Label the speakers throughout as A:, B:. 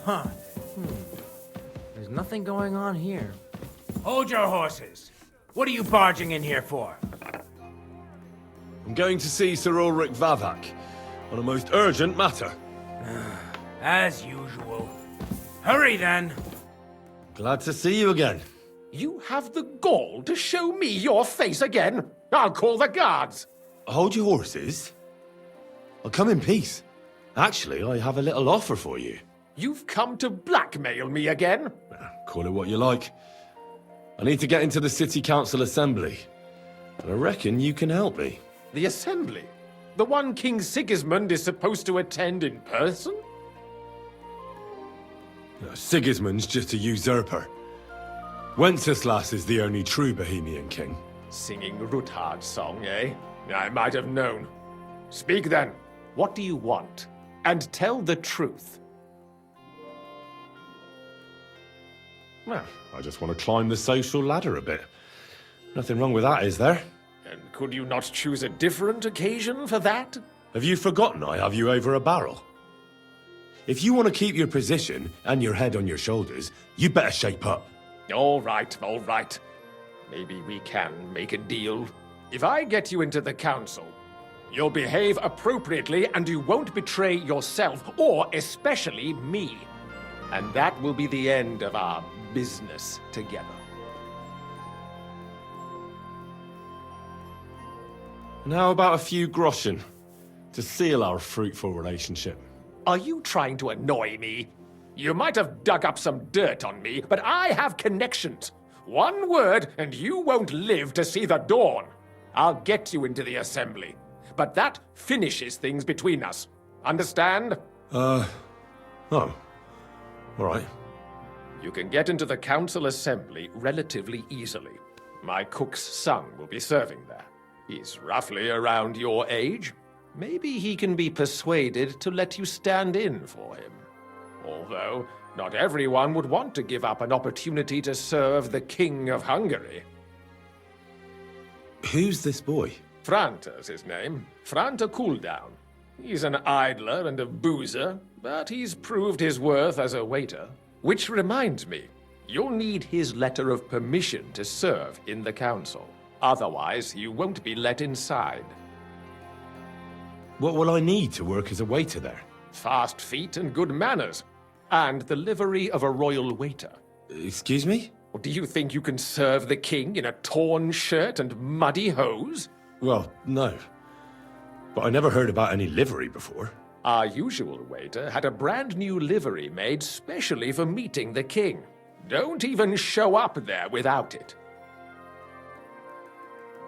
A: Huh. There's nothing going on here. Hold your horses. What are you barging in here for?
B: I'm going to see Sir Ulrich Vavak on a most urgent matter.
A: As usual. Hurry then.
B: Glad to see you again.
C: You have the gall to show me your face again? I'll call the guards.
B: Hold your horses. I'll come in peace. Actually, I have a little offer for you.
C: You've come to blackmail me again?
B: Call it what you like. I need to get into the City Council Assembly. And I reckon you can help me.
C: The Assembly? The one King Sigismund is supposed to attend in person?
B: Sigismund's just a usurper. Wenceslas is the only true Bohemian king.
C: Singing Ruthard's song, eh? I might have known. Speak then. What do you want? And tell the truth.
B: Well, I just want to climb the social ladder a bit. Nothing wrong with that, is there?
C: And could you not choose a different occasion for that?
B: Have you forgotten I have you over a barrel? If you want to keep your position and your head on your shoulders, you better shape up.
C: All right, all right. Maybe we can make a deal. If I get you into the council, you'll behave appropriately and you won't betray yourself, or especially me. And that will be the end of our business together.
B: And how about a few groschen to seal our fruitful relationship?
C: Are you trying to annoy me? You might have dug up some dirt on me, but I have connections. One word, and you won't live to see the dawn. I'll get you into the assembly. But that finishes things between us. Understand?
B: Oh. All right.
C: You can get into the council assembly relatively easily. My cook's son will be serving there. He's roughly around your age. Maybe he can be persuaded to let you stand in for him. Although, not everyone would want to give up an opportunity to serve the King of Hungary.
B: Who's this boy?
C: Franta's his name. Franta Cooldown. He's an idler and a boozer, but he's proved his worth as a waiter. Which reminds me, you'll need his letter of permission to serve in the council. Otherwise, you won't be let inside.
B: What will I need to work as a waiter there?
C: Fast feet and good manners. And the livery of a royal waiter.
B: Excuse me?
C: Or do you think you can serve the king in a torn shirt and muddy hose?
B: Well, no. But I never heard about any livery before.
C: Our usual waiter had a brand new livery made specially for meeting the king. Don't even show up there without it.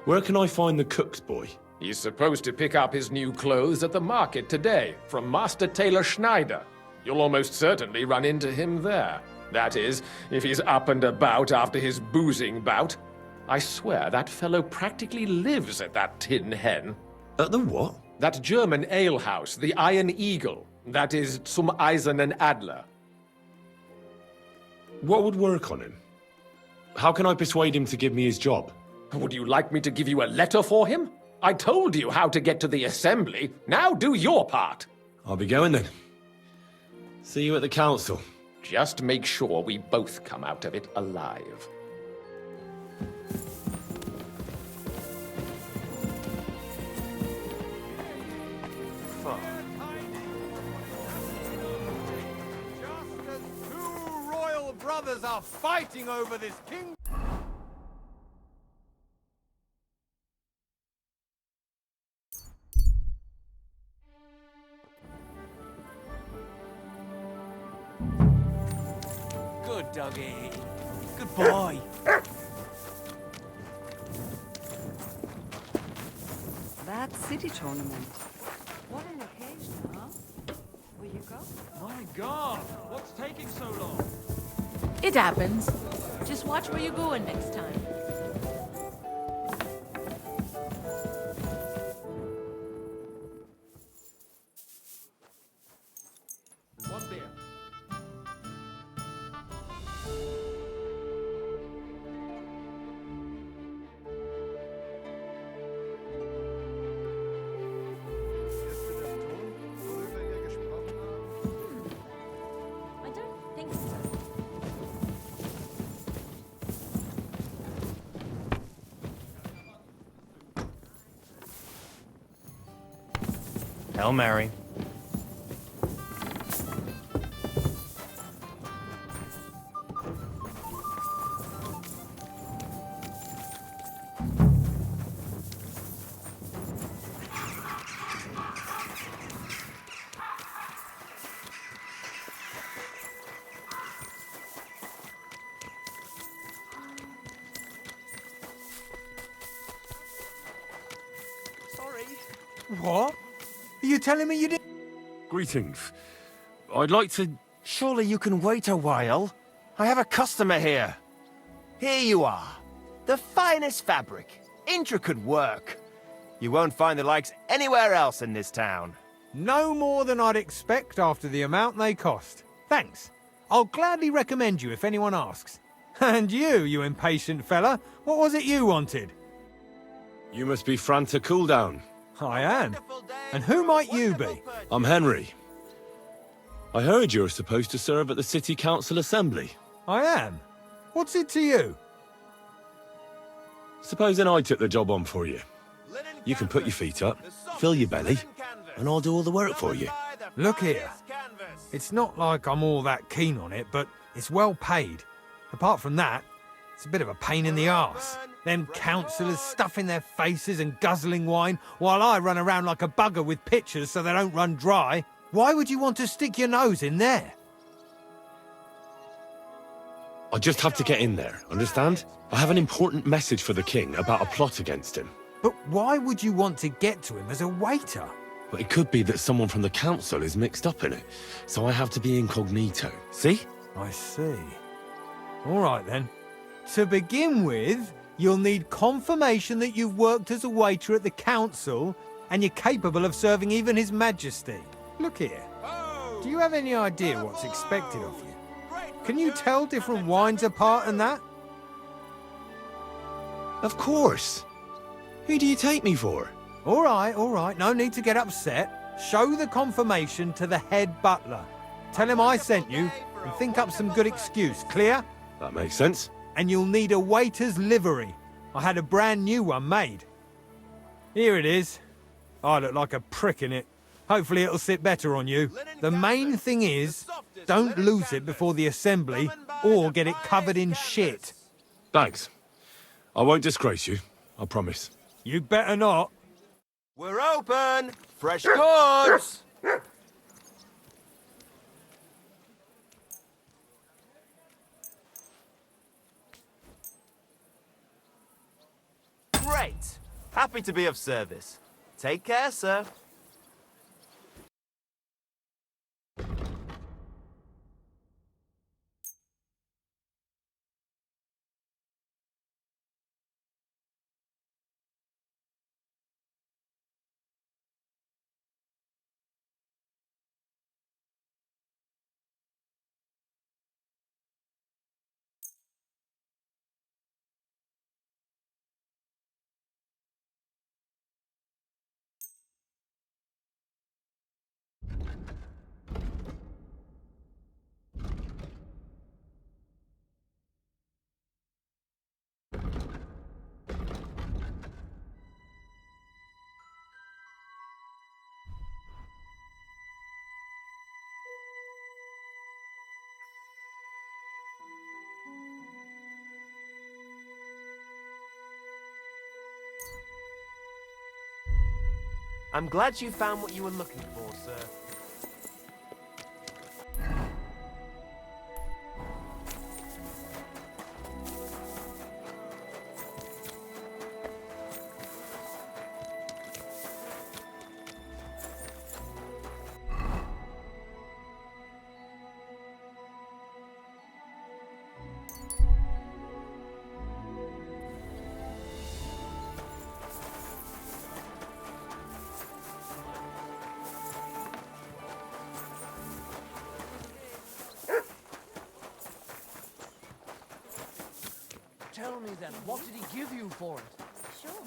B: Where can I find the cook's boy?
C: He's supposed to pick up his new clothes at the market today from Master Tailor Schneider. You'll almost certainly run into him there. That is, if he's up and about after his boozing bout. I swear that fellow practically lives at that Tin Hen.
B: At the what?
C: That German alehouse, the Iron Eagle. That is Zum Eisernen Adler.
B: What would work on him? How can I persuade him to give me his job?
C: Would you like me to give you a letter for him? I told you how to get to the assembly. Now do your part.
B: I'll be going then. See you at the council.
C: Just make sure we both come out of it alive.
D: Just as two royal brothers are fighting over this kingdom.
A: Good doggy. Good boy.
E: That city tournament. What an occasion, huh? Will you go?
A: My God, what's taking so long?
F: It happens. Just watch where you're going next time.
A: One beer.
F: I don't
G: Hail Mary.
D: What? Are you telling me you did?
B: Greetings. I'd like to...
G: Surely you can wait a while. I have a customer here. Here you are. The finest fabric. Intricate work. You won't find the likes anywhere else in this town.
D: No more than I'd expect after the amount they cost. Thanks. I'll gladly recommend you if anyone asks. And you impatient fella, what was it you wanted?
B: You must be Franta Cooldown.
D: I am. And who might you be?
B: I'm Henry. I heard you're supposed to serve at the City Council Assembly.
D: I am. What's it to you?
B: Supposing I took the job on for you. You can put your feet up, fill your belly, and I'll do all the work for you.
D: Look here. It's not like I'm all that keen on it, but it's well paid. Apart from that, it's a bit of a pain in the arse. Them councillors stuffing their faces and guzzling wine, while I run around like a bugger with pitchers so they don't run dry. Why would you want to stick your nose in there?
B: I just have to get in there, understand? I have an important message for the king about a plot against him.
D: But why would you want to get to him as a waiter?
B: But it could be that someone from the council is mixed up in it, so I have to be incognito. See?
D: I see. All right then. To begin with, you'll need confirmation that you've worked as a waiter at the council and you're capable of serving even His Majesty. Look here. Do you have any idea what's expected of you? Can you tell different wines apart and that?
B: Of course. Who do you take me for?
D: All right. No need to get upset. Show the confirmation to the head butler. Tell him I sent you and think up some good excuse. Clear?
B: That makes sense.
D: And you'll need a waiter's livery. I had a brand new one made. Here it is. I look like a prick in it. Hopefully it'll sit better on you. The main thing is, don't lose it before the assembly or get it covered in shit.
B: Thanks. I won't disgrace you, I promise.
D: You better not.
G: We're open! Fresh goods! Great! Happy to be of service. Take care, sir. I'm glad you found what you were looking for, sir.
A: Tell me then, what did he give you for it?
H: Sure.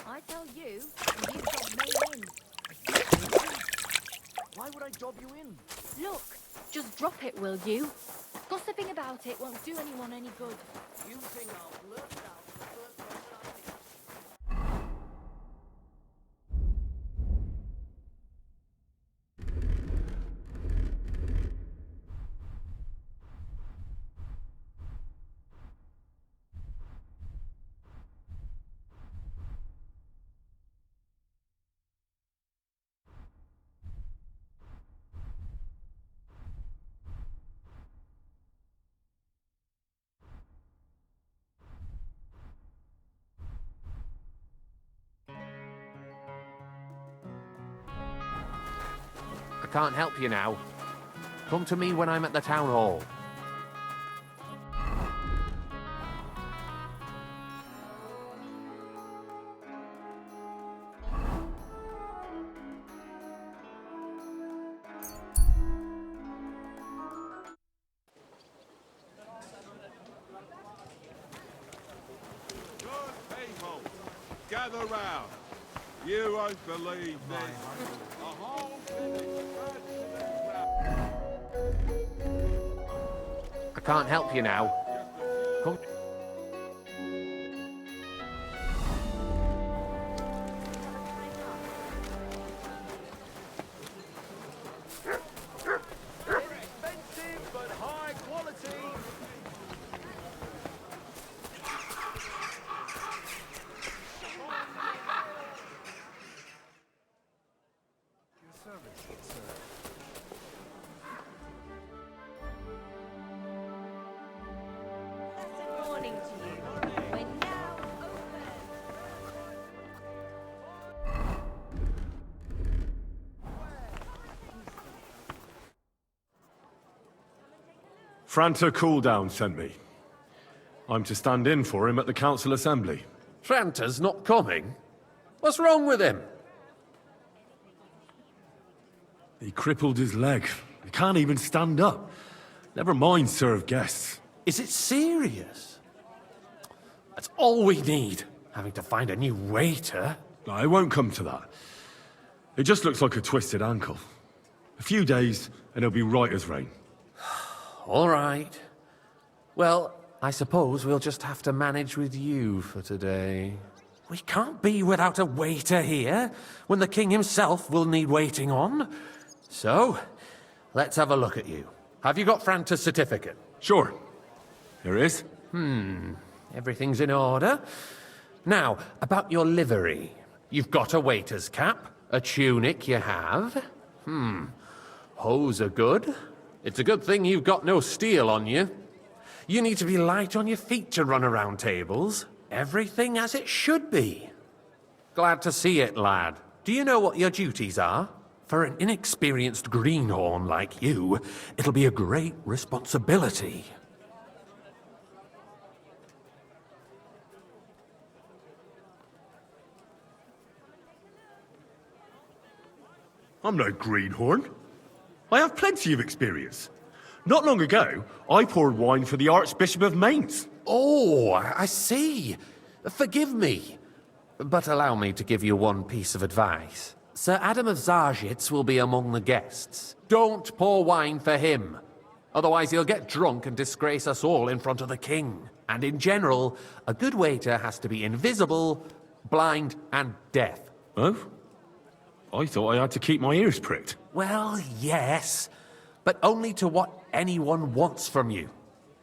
H: I tell you, and you dob me in.
A: Why would I dob you in?
H: Look, just drop it, will you? Gossiping about it won't do anyone any good.
A: You think I'll blurt it out to the first person I meet?
C: can't help you now. Come to me when I'm at the town hall.
I: People, gather round. You won't believe this. The whole village
C: I can't help you now. Come.
G: Expensive, but high quality.
H: Good morning to you. We're now open.
B: Franta Cooldown sent me. I'm to stand in for him at the council assembly.
C: Franta's not coming? What's wrong with him?
B: He crippled his leg. He can't even stand up. Never mind serve guests.
C: Is it serious? That's all we need. Having to find a new waiter.
B: No, it won't come to that. It just looks like a twisted ankle. A few days, and he'll be right as rain.
C: All right. Well, I suppose we'll just have to manage with you for today. We can't be without a waiter here, when the king himself will need waiting on. So, let's have a look at you. Have you got Franta's certificate?
B: Sure. Here it is.
C: Everything's in order. Now, about your livery. You've got a waiter's cap, a tunic you have. Hose are good. It's a good thing you've got no steel on you. You need to be light on your feet to run around tables. Everything as it should be. Glad to see it, lad. Do you know what your duties are? For an inexperienced greenhorn like you, it'll be a great responsibility.
B: I'm no greenhorn. I have plenty of experience. Not long ago, I poured wine for the Archbishop of Mainz.
C: Oh, I see. Forgive me. But allow me to give you one piece of advice. Sir Adam of Zarjitz will be among the guests. Don't pour wine for him. Otherwise he'll get drunk and disgrace us all in front of the king. And in general, a good waiter has to be invisible, blind, and deaf.
B: Oh? I thought I had to keep my ears pricked.
C: Well, yes, but only to what anyone wants from you.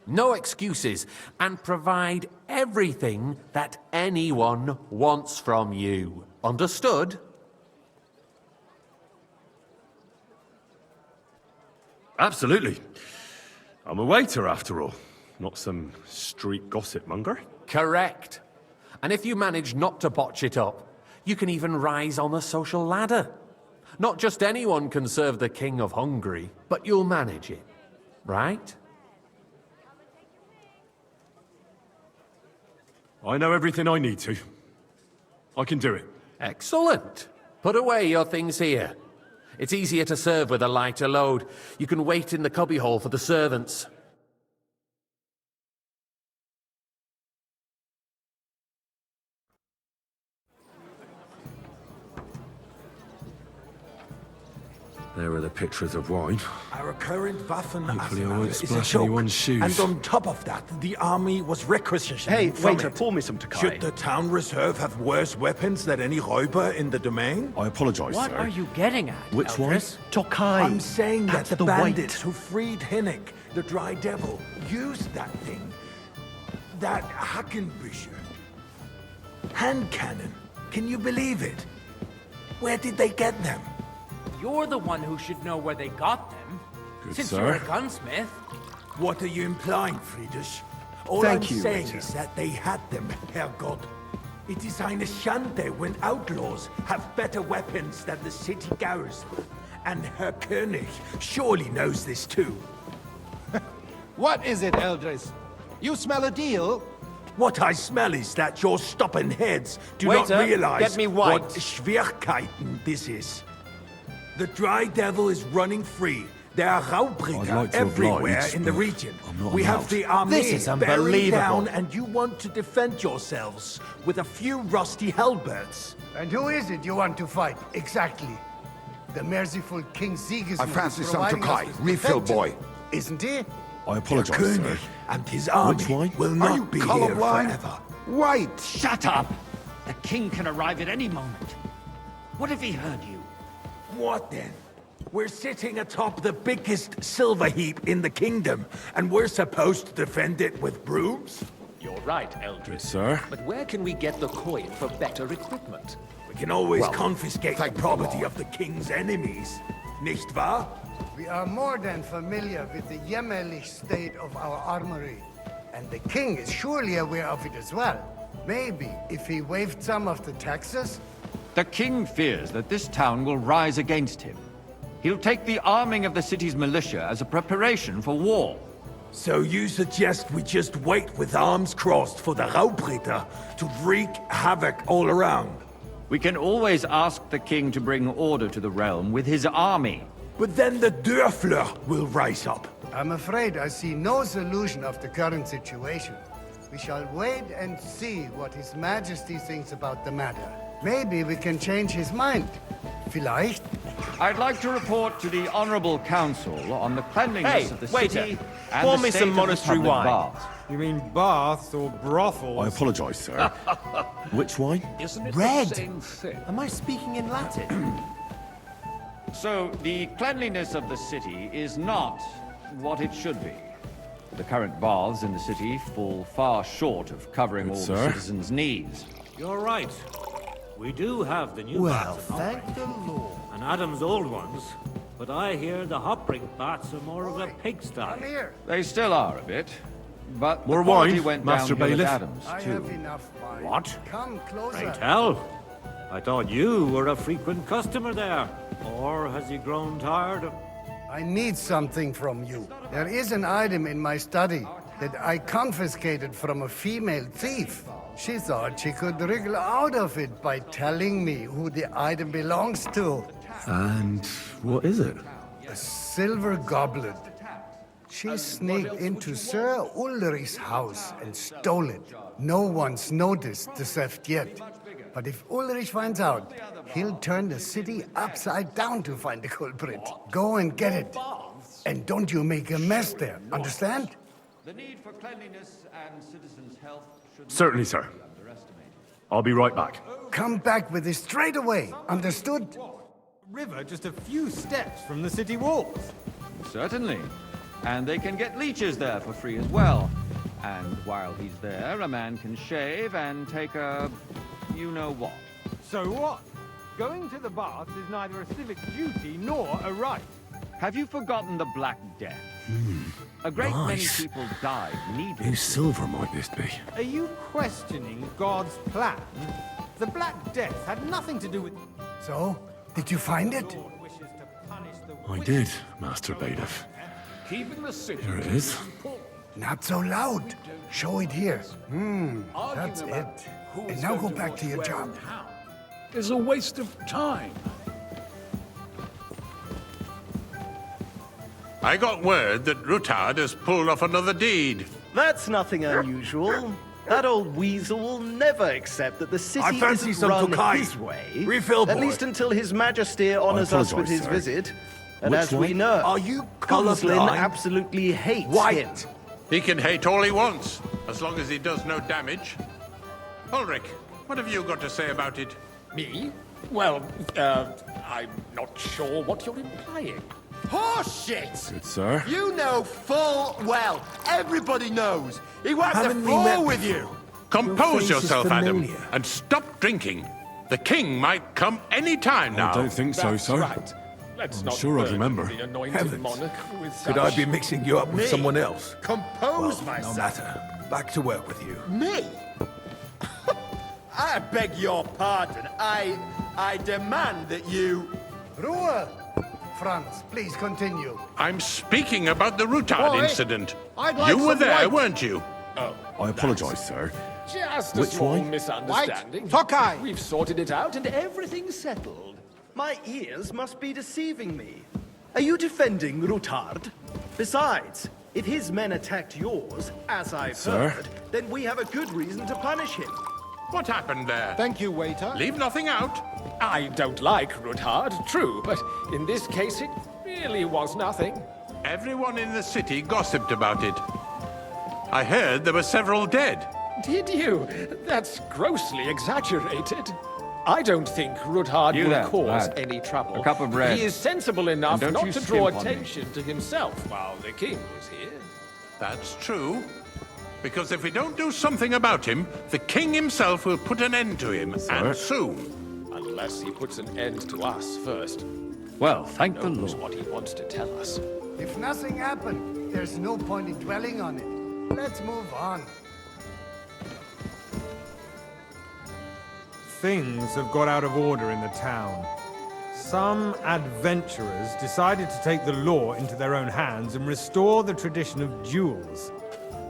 C: No excuses, and provide everything that anyone wants from you. Understood?
B: Absolutely. I'm a waiter, after all. Not some street gossip monger.
C: Correct. And if you manage not to botch it up, you can even rise on the social ladder. Not just anyone can serve the King of Hungary, but you'll manage it, right?
B: I know everything I need to. I can do it.
C: Excellent. Put away your things here. It's easier to serve with a lighter load. You can wait in the cubbyhole for the servants.
B: There are the pictures of wine.
J: Our current Waffen
B: Hopefully I
J: arsenal
B: won't
J: is a
B: splash
J: joke.
B: anyone's shoes.
J: And on top of that, the army was requisitioning
K: Hey,
J: from
K: waiter,
J: it.
K: pour me some Takai.
J: Should the town reserve have worse weapons than any Räuber in the domain?
K: I apologize,
A: What
K: sir.
A: are you getting at,
K: Which
A: Eldris?
K: one? Tokai.
J: I'm saying that
K: That's
J: the
K: the
J: bandits
K: white.
J: who freed Hinnick, the Dry Devil, used that thing. That Hackenbücher. Hand cannon. Can you believe it? Where did they get them?
A: You're the one who should know where they got them.
B: Good,
A: Since
B: sir.
A: you're a gunsmith.
J: What are you implying, Friedrich? All
K: Thank
J: I'm
K: you,
J: saying
K: waiter.
J: is that they had them, Herrgott. It is eine Schande when outlaws have better weapons than the city garrison. And Herr König surely knows this too.
K: What is it, Eldris? You smell a deal?
J: What I smell is that your stubborn heads do
G: Waiter,
J: not realize
G: get me white.
J: what Schwierigkeiten this is. The Dry Devil is running free. There are Raubringer everywhere in the region. We have the army
G: This is
J: bearing
G: unbelievable.
J: down, and you want to defend yourselves with a few rusty halberds.
L: And who is it you want to fight, exactly? The merciful King Sigismund.
I: I fancy
L: is
I: some
L: providing
I: Tokai,
L: us with
I: refill
L: protection,
I: boy.
L: Isn't he?
B: I apologize,
J: König
B: sir.
J: and his army
B: wine?
J: will
I: Are you
J: not be here
I: colorblind?
J: forever.
I: White!
M: Shut up! The king can arrive at any moment. What if he heard you?
J: What then? We're sitting atop the biggest silver heap in the kingdom, and we're supposed to defend it with brooms?
C: You're right, Eldris.
B: Sir?
C: But where can we get the coin for better equipment?
J: We can always
I: Well,
J: confiscate the
I: thank the
J: property
I: Lord.
J: of the king's enemies. Nicht wahr?
L: We are more than familiar with the jämmerlich state of our armory. And the king is surely aware of it as well. Maybe if he waived some of the taxes?
M: The king fears that this town will rise against him. He'll take the arming of the city's militia as a preparation for war.
J: So you suggest we just wait with arms crossed for the Raubritter to wreak havoc all around?
M: We can always ask the king to bring order to the realm with his army.
J: But then the Dörfler will rise up.
L: I'm afraid I see no solution of the current situation. We shall wait and see what His Majesty thinks about the matter. Maybe we can change his mind. Vielleicht?
M: I'd like to report to the Honorable Council on the cleanliness
G: Hey,
M: of the
G: waiter,
M: city and
G: pour
M: the
G: me
M: state
G: some
M: of the
G: monastery
M: public
G: wine.
M: baths.
D: You mean baths or brothels?
B: I apologize, sir. Which wine?
C: Isn't it
G: Red.
C: the same thing?
G: Am I speaking in Latin?
M: So, the cleanliness of the city is not what it should be. The current baths in the city fall far short of covering all the
B: sir.
M: citizens' needs.
A: You're right. We do have the new
G: Well,
A: baths in
G: thank
A: operation,
G: the Lord.
A: and Adam's old ones. But I hear the Hopbrink baths are more of a
L: Come
A: pigsty.
L: here.
M: They still are a bit, but
B: More
M: the quality
B: wine,
M: went
B: Master
M: downhill
B: Bailiff?
M: at Adams,
L: I
M: too.
L: have enough wine.
A: What?
L: Come closer.
A: Pray tell. I thought you were a frequent customer there. Or has he grown tired of...
L: I need something from you. There is an item in my study that I confiscated from a female thief. She thought she could wriggle out of it by telling me who the item belongs to.
B: And what is it?
L: A silver goblet. She sneaked into Sir Ulrich's house and stole it. No one's noticed the theft yet. But if Ulrich finds out, he'll turn the city upside down to find the culprit. Go and get it. And don't you make a mess there, understand?
M: The need for cleanliness and citizens' health should
B: Certainly, sir. I'll be right back.
L: Come back with it straight away, understood?
D: River just a few steps from the city walls.
M: Certainly. And they can get leeches there for free as well. And while he's there, a man can shave and take a... you-know-what.
D: So what? Going to the baths is neither a civic duty nor a right.
M: Have you forgotten the Black Death? A great many
B: nice.
M: people died needlessly.
B: Whose silver might this be?
D: Are you questioning God's plan? The Black Death had nothing to do with...
L: So, did you find it?
D: Lord wishes to punish the
B: I did, Master Bailiff.
C: Keeping the city.
B: Here it is.
L: Not so loud. Show it here. That's it. And now go back to your job.
I: Is a waste of time. I got word that Rutard has pulled off another deed.
N: That's nothing unusual. That old weasel will never accept that the city
J: I fancy
N: isn't
J: some
N: run
J: Tokai.
N: his way.
J: Refill,
N: At
J: boy.
N: least until His Majesty honors us with
B: apologise,
N: his
B: sir.
N: visit. And
B: Which
N: as we
B: one?
N: know,
J: Are you
N: Goslin
J: colorblind?
N: absolutely hates
J: White.
N: him.
I: He can hate all he wants, as long as he does no damage. Ulrich, what have you got to say about it?
C: Me? Well, I'm not sure what you're implying.
K: Horseshit!
B: Good, sir.
K: You know full well. Everybody knows. He wiped the
J: Haven't we met
K: floor with you.
I: Compose
J: face is
I: yourself, Adam,
J: familiar.
I: and stop drinking. The king might come any time now.
B: I don't think so,
C: That's
B: sir.
C: right. Let's
B: I'm
C: not
B: sure I
C: burden
B: remember.
C: the anointed
J: Heavens.
C: monarch with
J: Could
C: such...
J: I be mixing you up with
K: Me?
J: someone else?
K: Compose
J: No
K: myself.
J: matter. Back to work with you.
K: Me? I beg your pardon. I demand that you...
L: Ruhe! Franz, please continue.
I: I'm speaking about the Rutard
K: Boy,
I: incident.
K: I'd like
I: You were
K: some
I: there,
K: light.
I: weren't you?
C: Oh,
B: I apologize, sir.
C: just a
B: Which
C: small
B: one?
C: misunderstanding.
K: White. Tokai.
C: We've sorted it out and everything's settled.
N: My ears must be deceiving me. Are you defending Rutard? Besides, if his men attacked yours, as I've
B: Sir?
N: heard, then we have a good reason to punish him.
I: What happened there?
K: Thank you, waiter.
I: Leave nothing out.
C: I don't like Rutard, true, but in this case it really was nothing.
I: Everyone in the city gossiped about it. I heard there were several dead.
C: Did you? That's grossly exaggerated. I don't think Rutard
M: You
C: will
M: there,
C: cause
M: lad.
C: any trouble.
M: A cup of bread.
C: He is sensible enough
M: And don't
C: not
M: you
C: to draw
M: skimp on me.
C: attention to himself while the king is here.
I: That's true. Because if we don't do something about him, the king himself will put an end to him, and soon.
C: Unless he puts an end to us first.
M: Well, thank the
C: Knows
M: Lord.
C: what he wants to tell us.
L: If nothing happened, there's no point in dwelling on it. Let's move on.
D: Things have got out of order in the town. Some adventurers decided to take the law into their own hands and restore the tradition of duels.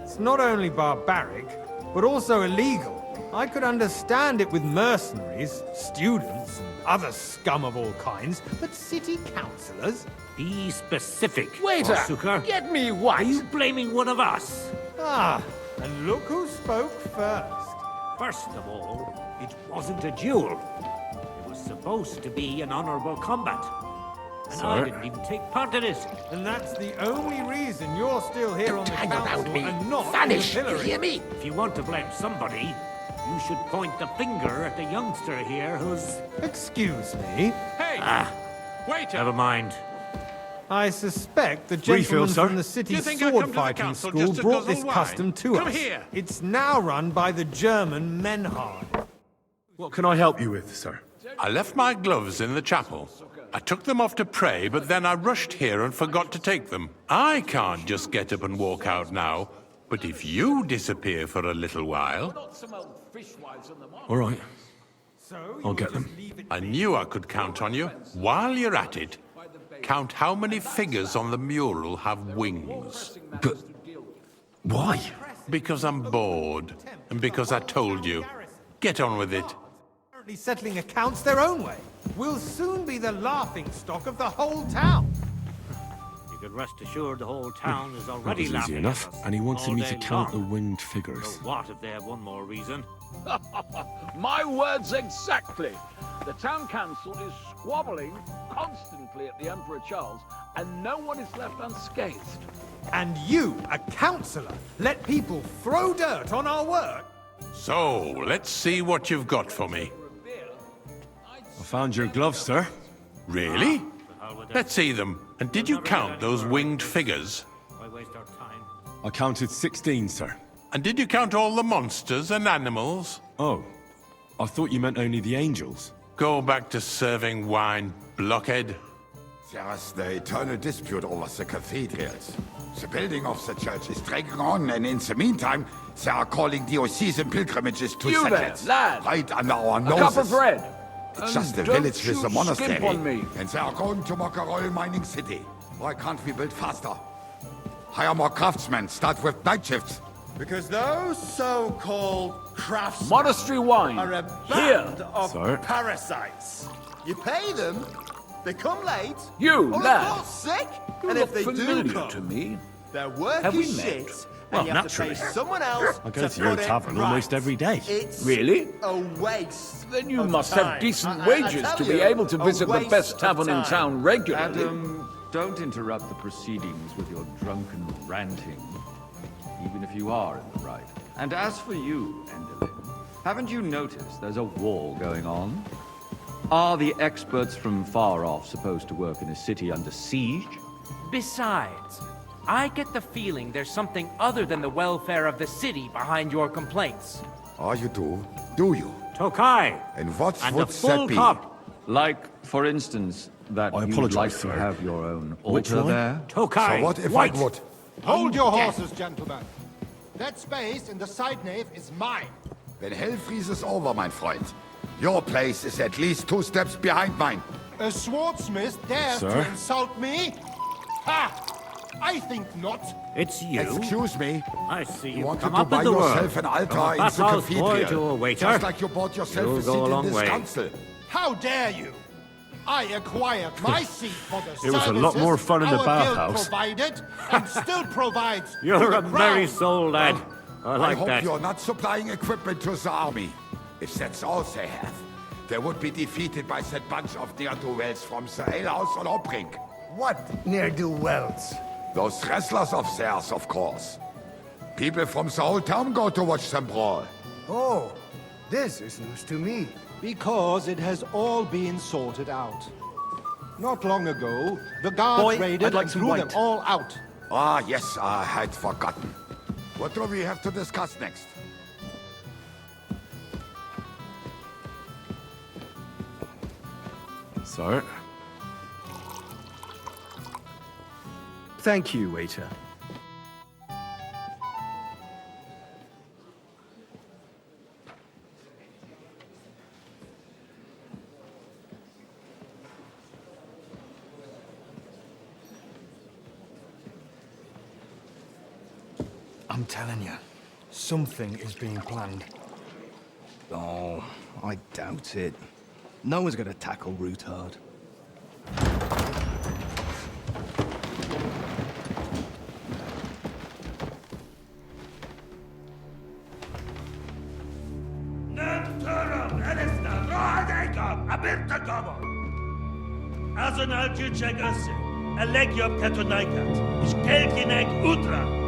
D: It's not only barbaric, but also illegal. I could understand it with mercenaries, students, and other scum of all kinds, but city councillors?
A: Be specific,
C: Waiter,
A: Asuka.
C: get me
A: Are
C: white.
A: you blaming one of us?
D: Ah, and look who spoke first.
A: First of all, it wasn't a duel. It was supposed to be an honorable combat. And I
B: Sir?
A: didn't even take part in it.
D: And that's the only reason you're still here on the
C: hang
D: council
C: around me.
D: and not
C: Vanish,
D: in the
C: you
D: pillory.
C: hear me?
A: If you want to blame somebody, you should point the finger at the youngster here who's...
D: Excuse me.
I: Hey! Waiter!
A: Never mind.
D: I suspect the
B: Refill,
D: gentleman
B: sir.
D: from the
I: Do
D: city
I: you think I come to
D: sword
I: the
D: fighting
I: council
D: school
I: just to
D: brought
I: guzzle
D: this
I: wine?
D: custom to
I: Come
D: us.
I: here.
D: It's now run by the German Menhard.
B: What can I help you with, sir?
I: I left my gloves in the chapel. I took them off to pray, but then I rushed here and forgot to take them. I can't just get up and walk out now, but if you disappear for a little while...
B: All right.
D: So
B: I'll get them.
I: I knew I could count on you. While you're at it, count how many figures on the mural have wings.
B: But why?
I: Because I'm bored, and because I told you. Get on with it.
D: apparently settling accounts their own way. We'll soon be the laughing stock of the whole town.
A: You can rest assured the whole town is already
B: That was
A: laughing
B: easy enough.
A: at us
B: And he wanted
A: all
B: me to
A: day
B: count the
A: long.
B: winged
A: So
B: figures.
A: what if they have one more reason?
O: My words exactly. The town council is squabbling constantly at the Emperor Charles, and no one is left unscathed.
D: And you, a councillor, let people throw dirt on our work?
I: So, let's see what you've got for me.
B: I found your gloves, sir.
I: Really? Let's see them. And did you count those winged figures?
A: Why waste our time?
B: I counted 16, sir.
I: And did you count all the monsters and animals?
B: Oh, I thought you meant only the angels.
I: Go back to serving wine, blockhead.
P: There's the eternal dispute over the cathedrals. The building of the church is dragging on, and in the meantime, they are calling diocesan pilgrimages to
O: You there,
P: Secrets.
O: lad.
P: Right under our
O: A
P: noses.
O: cup of bread.
P: It's just a
O: And don't
P: village with
O: you
P: a monastery.
O: skimp on me.
P: And they are going to make a royal mining city. Why can't we build faster? Hire more craftsmen, start with night shifts.
N: Because those so-called craftsmen
O: Monastery wine.
N: are a
O: Here.
N: band of
B: Sir?
N: parasites. You pay them, they come late,
O: You,
N: or
O: lad.
N: they fall sick,
O: You
N: and
O: look
N: if they
O: familiar
N: do come,
O: to me.
N: their work
O: Have we
N: is
O: met?
N: shit,
B: Well,
N: and you have
B: naturally.
N: to pay someone else
B: I go to your
N: put it
B: tavern
N: right.
B: almost every day.
N: It's
O: Really?
N: a waste.
O: Then you
N: of
O: must
N: time.
O: have decent
N: I
O: wages
N: tell
O: to be
N: you,
O: able to
N: a
O: visit the
N: waste
O: best
N: of
O: tavern in
N: time.
O: town regularly.
M: Adam, don't interrupt the proceedings with your drunken ranting, even if you are in the right. And as for you, Endelin, haven't you noticed there's a war going on? Are the experts from far off supposed to work in a city under siege?
A: Besides, I get the feeling there's something other than the welfare of the city behind your complaints.
P: Oh, you do? Do you?
A: Tokai!
P: And what
A: And
P: would
A: a full
P: that be?
A: cup!
M: Like, for instance, that
B: I
M: you'd
B: apologize,
M: like to
B: sir.
M: have your own
B: Which
M: altar
B: one?
M: there?
A: Tokai!
P: So what if
A: White.
P: I would?
K: Hold your horses, gentlemen. That space in the side nave is mine.
P: Then hell freezes over, mein Freund. Your place is at least 2 steps behind mine.
K: A swordsmith dares
B: Sir?
K: to insult me? Ha! I think not.
Q: It's you?
P: Excuse me.
Q: I see
P: You
Q: you
P: wanted
Q: come
P: to
Q: up
P: buy
Q: with the
P: yourself
Q: word.
P: an altar
Q: From a
P: in the
Q: basalt boy
P: cathedral.
Q: to a waiter.
P: Just like you bought yourself
Q: You'll
P: a
Q: go
P: seat
Q: a
P: in
Q: long
P: this
Q: way.
P: council.
K: How dare you? I acquired my seat for the
B: It was a lot more fun in the
K: our guild
B: bathhouse.
K: provided and still provides. to
Q: You're
K: the
Q: a merry
K: crown.
Q: soul, lad. I like
P: hope
Q: that.
P: you're not supplying equipment to the army. If that's all they have, they would be defeated by that bunch of ne'er-do-wells from the alehouse on Obrink.
L: What ne'er-do-wells?
P: Those wrestlers of theirs, of course. People from the whole town go to watch them brawl.
L: Oh, this is news to me.
K: Because it has all been sorted out. Not long ago, the guards
N: Boy,
K: raided
N: I'd like
K: and
N: some
K: threw them
N: white.
K: all out.
P: Ah, yes, I had forgotten. What do we have to discuss next?
B: Sir?
N: Thank you, waiter.
J: I'm telling you, something is being planned.
N: Oh, I doubt it. No one's gonna tackle Rootard.
R: Azonal Tücek Össe, Elegiop Tetonaikat, Stelkinek Utra.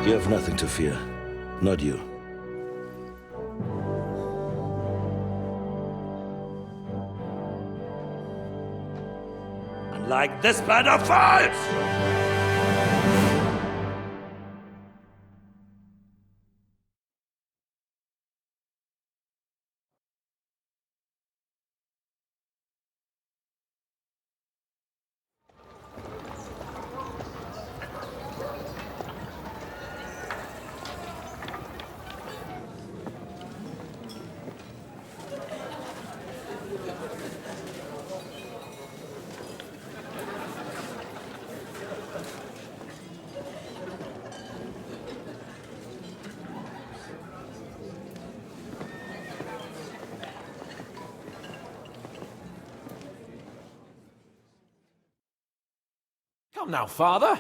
S: You have nothing to fear. Not you.
R: Like this plan of false!
C: Come now, Father.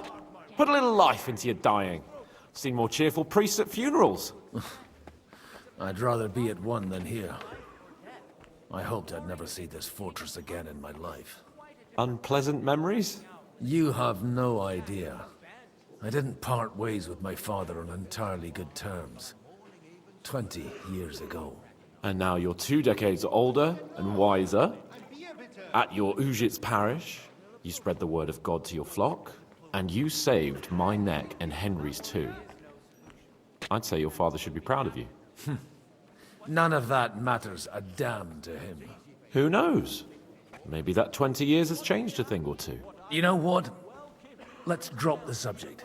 C: Put a little life into your dying. I've seen more cheerful priests at funerals.
A: I'd rather be at one than here. I hoped I'd never see this fortress again in my life.
C: Unpleasant memories?
A: You have no idea. I didn't part ways with my father on entirely good terms. 20 years ago.
C: And now you're 2 decades older and wiser. At your Ujit's parish, you spread the word of God to your flock, and you saved my neck and Henry's too. I'd say your father should be proud of you.
A: None of that matters a damn to him.
C: Who knows? Maybe that 20 years has changed a thing or two.
A: You know what? Let's drop the subject.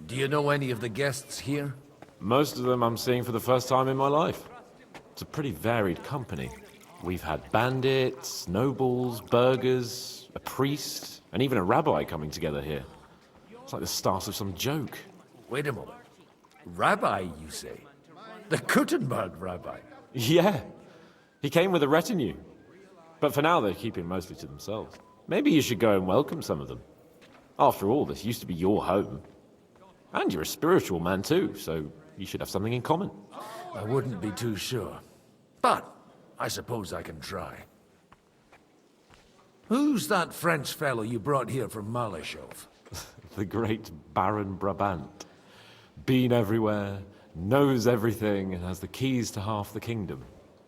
A: Do you know any of the guests here?
C: Most of them I'm seeing for the first time in my life. It's a pretty varied company. We've had bandits, nobles, burghers, a priest, and even a rabbi coming together here. It's like the start of some joke.
A: Wait a moment. Rabbi, you say? The Kuttenberg rabbi?
T: Yeah. He came with a retinue. But for now, they're keeping mostly to themselves. Maybe you should go and welcome some of them. After all, this used to be your home. And you're a spiritual man too, so you should have something in common.
A: I wouldn't be too sure. But I suppose I can try. Who's that French fellow you brought here from Malashov?
T: The great Baron Brabant. Been everywhere, knows everything, and has the keys to half the kingdom.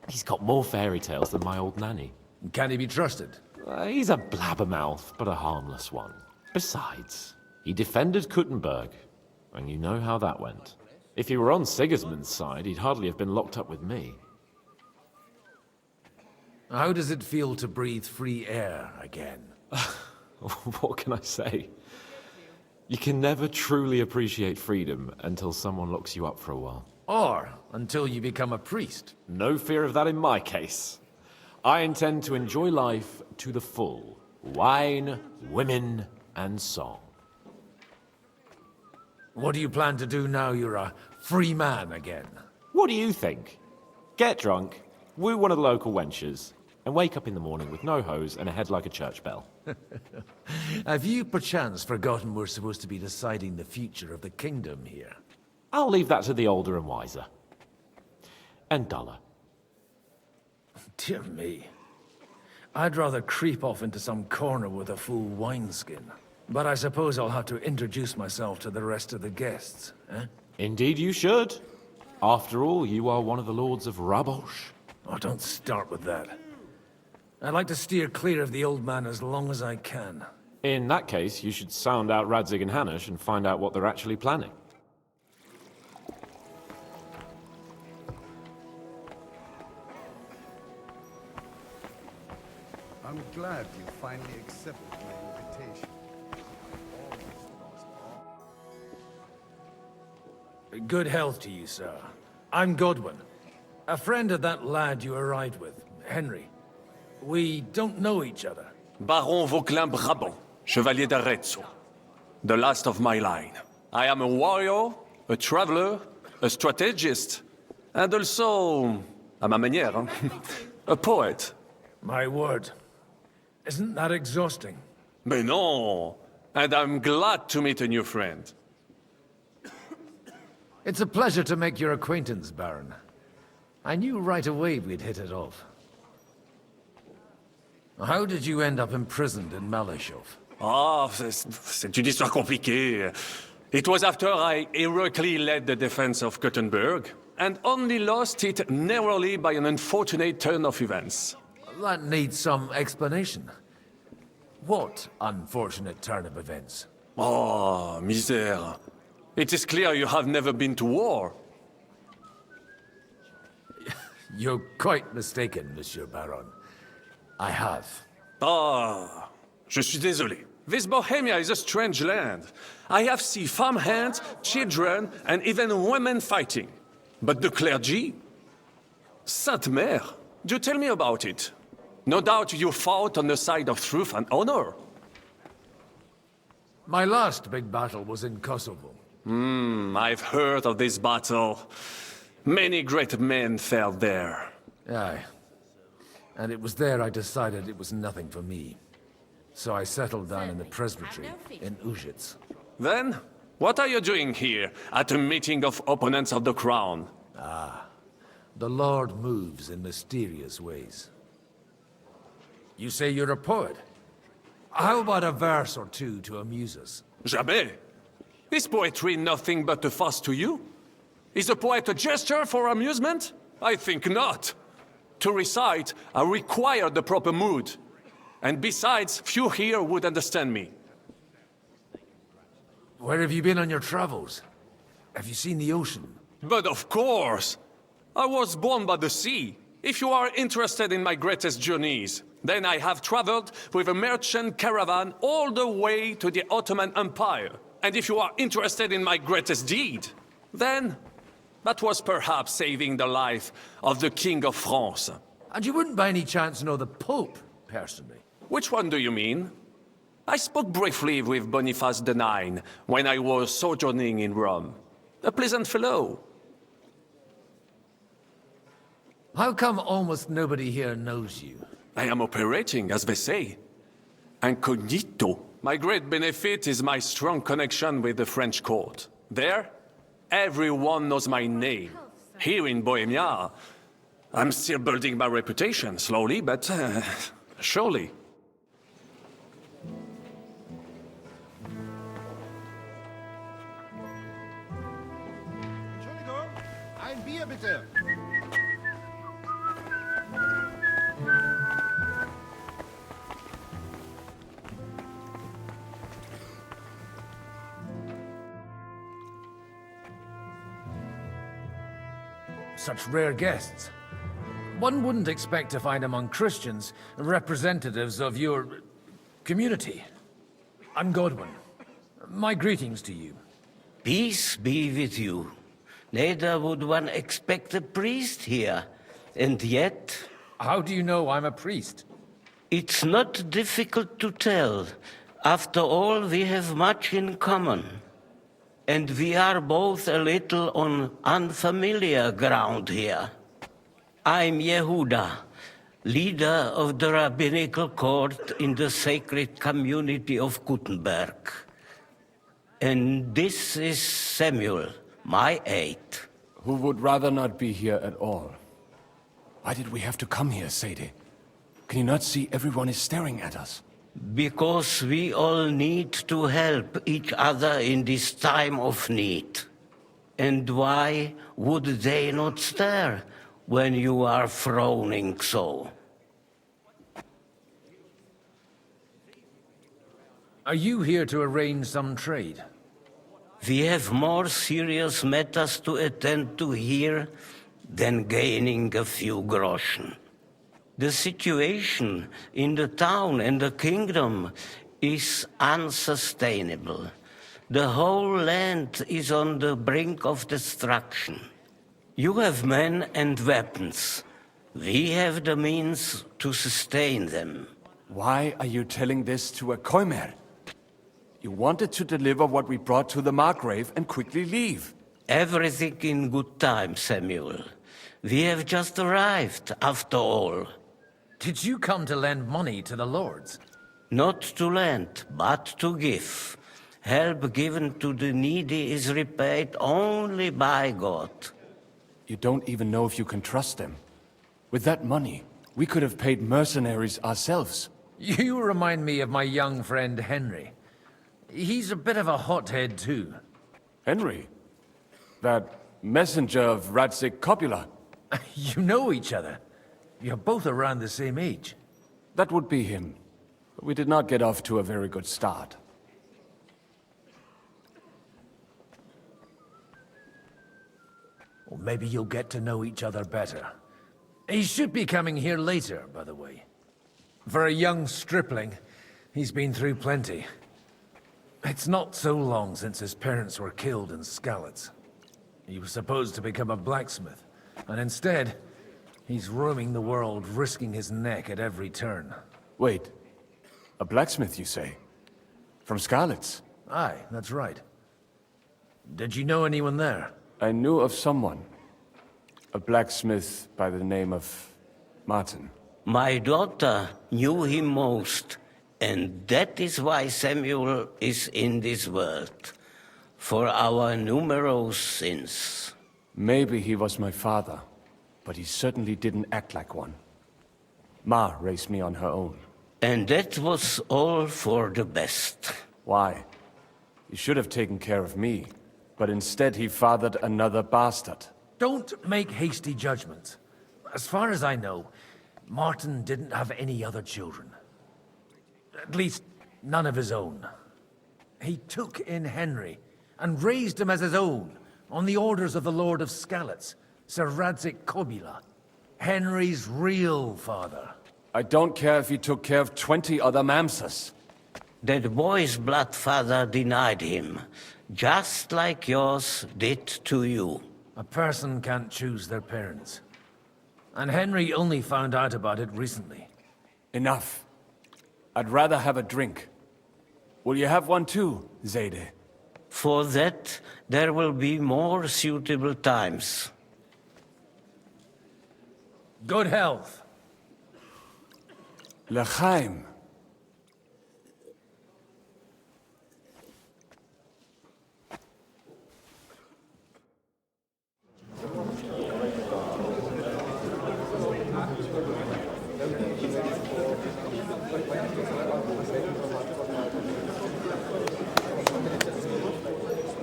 T: He's got more fairy tales than my old nanny.
A: Can he be trusted?
T: He's a blabbermouth, but a harmless one. Besides, he defended Kuttenberg, and you know how that went. If he were on Sigismund's side, he'd hardly have been locked up with me.
A: How does it feel to breathe free air again?
T: What can I say? You can never truly appreciate freedom until someone locks you up for a while.
A: Or until you become a priest.
T: No fear of that in my case. I intend to enjoy life to the full. Wine, women, and song.
A: What do you plan to do now you're a free man again?
T: What do you think? Get drunk, woo one of the local wenches, and wake up in the morning with no hose and a head like a church bell.
A: Have you perchance forgotten we're supposed to be deciding the future of the kingdom here?
T: I'll leave that to the older and wiser. And duller.
A: Dear me. I'd rather creep off into some corner with a full wineskin. But I suppose I'll have to introduce myself to the rest of the guests, eh?
T: Indeed you should. After all, you are one of the lords of Rabosh.
A: Oh, don't start with that. I'd like to steer clear of the old man as long as I can.
T: In that case, you should sound out Radzig and Hanush and find out what they're actually planning.
L: I'm glad you finally accepted my invitation.
A: Good health to you, sir. I'm Godwin. A friend of that lad you arrived with, Henry. We don't know each other.
U: Baron Vauquelin Brabant, Chevalier d'Arezzo. The last of my line. I am a warrior, a traveler, a strategist, and also, à ma manière, a poet.
A: My word. Isn't that exhausting?
U: Mais non! And I'm glad to meet a new friend.
A: It's a pleasure to make your acquaintance, Baron. I knew right away we'd hit it off. How did you end up imprisoned in Malashov?
U: Ah, c'est une histoire compliquée. It was after I heroically led the defense of Kuttenberg, and only lost it narrowly by an unfortunate turn of events.
A: That needs some explanation. What unfortunate turn of events?
U: Oh, misère. It is clear you have never been to war.
A: You're quite mistaken, Monsieur Baron. I have.
U: Ah, je suis désolé. This Bohemia is a strange land. I have seen farmhands, children, and even women fighting. But the clergy? Sainte Mère, do tell me about it. No doubt you fought on the side of truth and honor.
A: My last big battle was in Kosovo.
U: I've heard of this battle. Many great men fell there.
A: Aye. And it was there I decided it was nothing for me. So I settled down in the presbytery in Ujits.
U: Then, what are you doing here, at a meeting of opponents of the crown?
A: Ah, the Lord moves in mysterious ways. You say you're a poet? How about a verse or two to amuse us?
U: Jamais. Is poetry nothing but a farce to you? Is a poet a gesture for amusement? I think not. To recite, I require the proper mood. And besides, few here would understand me.
A: Where have you been on your travels? Have you seen the ocean?
U: But of course! I was born by the sea. If you are interested in my greatest journeys, then I have traveled with a merchant caravan all the way to the Ottoman Empire. And if you are interested in my greatest deed, then that was perhaps saving the life of the King of France.
A: And you wouldn't by any chance know the Pope, personally?
U: Which one do you mean? I spoke briefly with Boniface IX when I was sojourning in Rome. A pleasant fellow.
A: How come almost nobody here knows you?
U: I am operating, as they say, incognito. My great benefit is my strong connection with the French court. There, everyone knows my name. Here in Bohemia, I'm still building my reputation, slowly, but surely.
K: Entschuldigung, ein Bier bitte.
A: Such rare guests. One wouldn't expect to find among Christians representatives of your community. I'm Godwin. My greetings to you.
E: Peace be with you. Neither would one expect a priest here. And yet...
A: How do you know I'm a priest?
E: It's not difficult to tell. After all, we have much in common. And we are both a little on unfamiliar ground here. I'm Yehuda, leader of the rabbinical court in the sacred community of Gutenberg. And this is Samuel, my aide.
V: Who would rather not be here at all. Why did we have to come here, Sadie? Can you not see everyone is staring at us?
E: Because we all need to help each other in this time of need. And why would they not stare when you are frowning so?
A: Are you here to arrange some trade?
E: We have more serious matters to attend to here than gaining a few groschen. The situation in the town and the kingdom is unsustainable. The whole land is on the brink of destruction. You have men and weapons. We have the means to sustain them.
V: Why are you telling this to a Koimer? You wanted to deliver what we brought to the Margrave and quickly leave.
E: Everything in good time, Samuel. We have just arrived, after all.
A: Did you come to lend money to the lords?
E: Not to lend, but to give. Help given to the needy is repaid only by God.
V: You don't even know if you can trust them. With that money, we could have paid mercenaries ourselves.
A: You remind me of my young friend Henry. He's a bit of a hothead too.
V: Henry? That messenger of Radzik Copula?
A: You know each other. You're both around the same age.
V: That would be him. But we did not get off to a very good start.
A: Or maybe you'll get to know each other better. He should be coming here later, by the way. For a young stripling, he's been through plenty. It's not so long since his parents were killed in Skalitz. He was supposed to become a blacksmith, and instead, he's roaming the world, risking his neck at every turn.
V: Wait, a blacksmith, you say? From Skalitz?
A: Aye, that's right. Did you know anyone there?
V: I knew of someone. A blacksmith by the name of Martin.
E: My daughter knew him most, and that is why Samuel is in this world. For our numerous sins.
V: Maybe he was my father, but he certainly didn't act like one. Ma raised me on her own.
E: And that was all for the best.
V: Why? He should have taken care of me, but instead he fathered another bastard.
A: Don't make hasty judgments. As far as I know, Martin didn't have any other children. At least, none of his own. He took in Henry and raised him as his own on the orders of the Lord of Skalitz, Sir Radzik Kobila, Henry's real father.
V: I don't care if he took care of 20 other Mamsas.
E: That boy's blood father denied him, just like yours did to you.
A: A person can't choose their parents. And Henry only found out about it recently.
V: Enough. I'd rather have a drink. Will you have one too, Zayde?
E: For that, there will be more suitable times.
A: Good health.
V: L'chaim.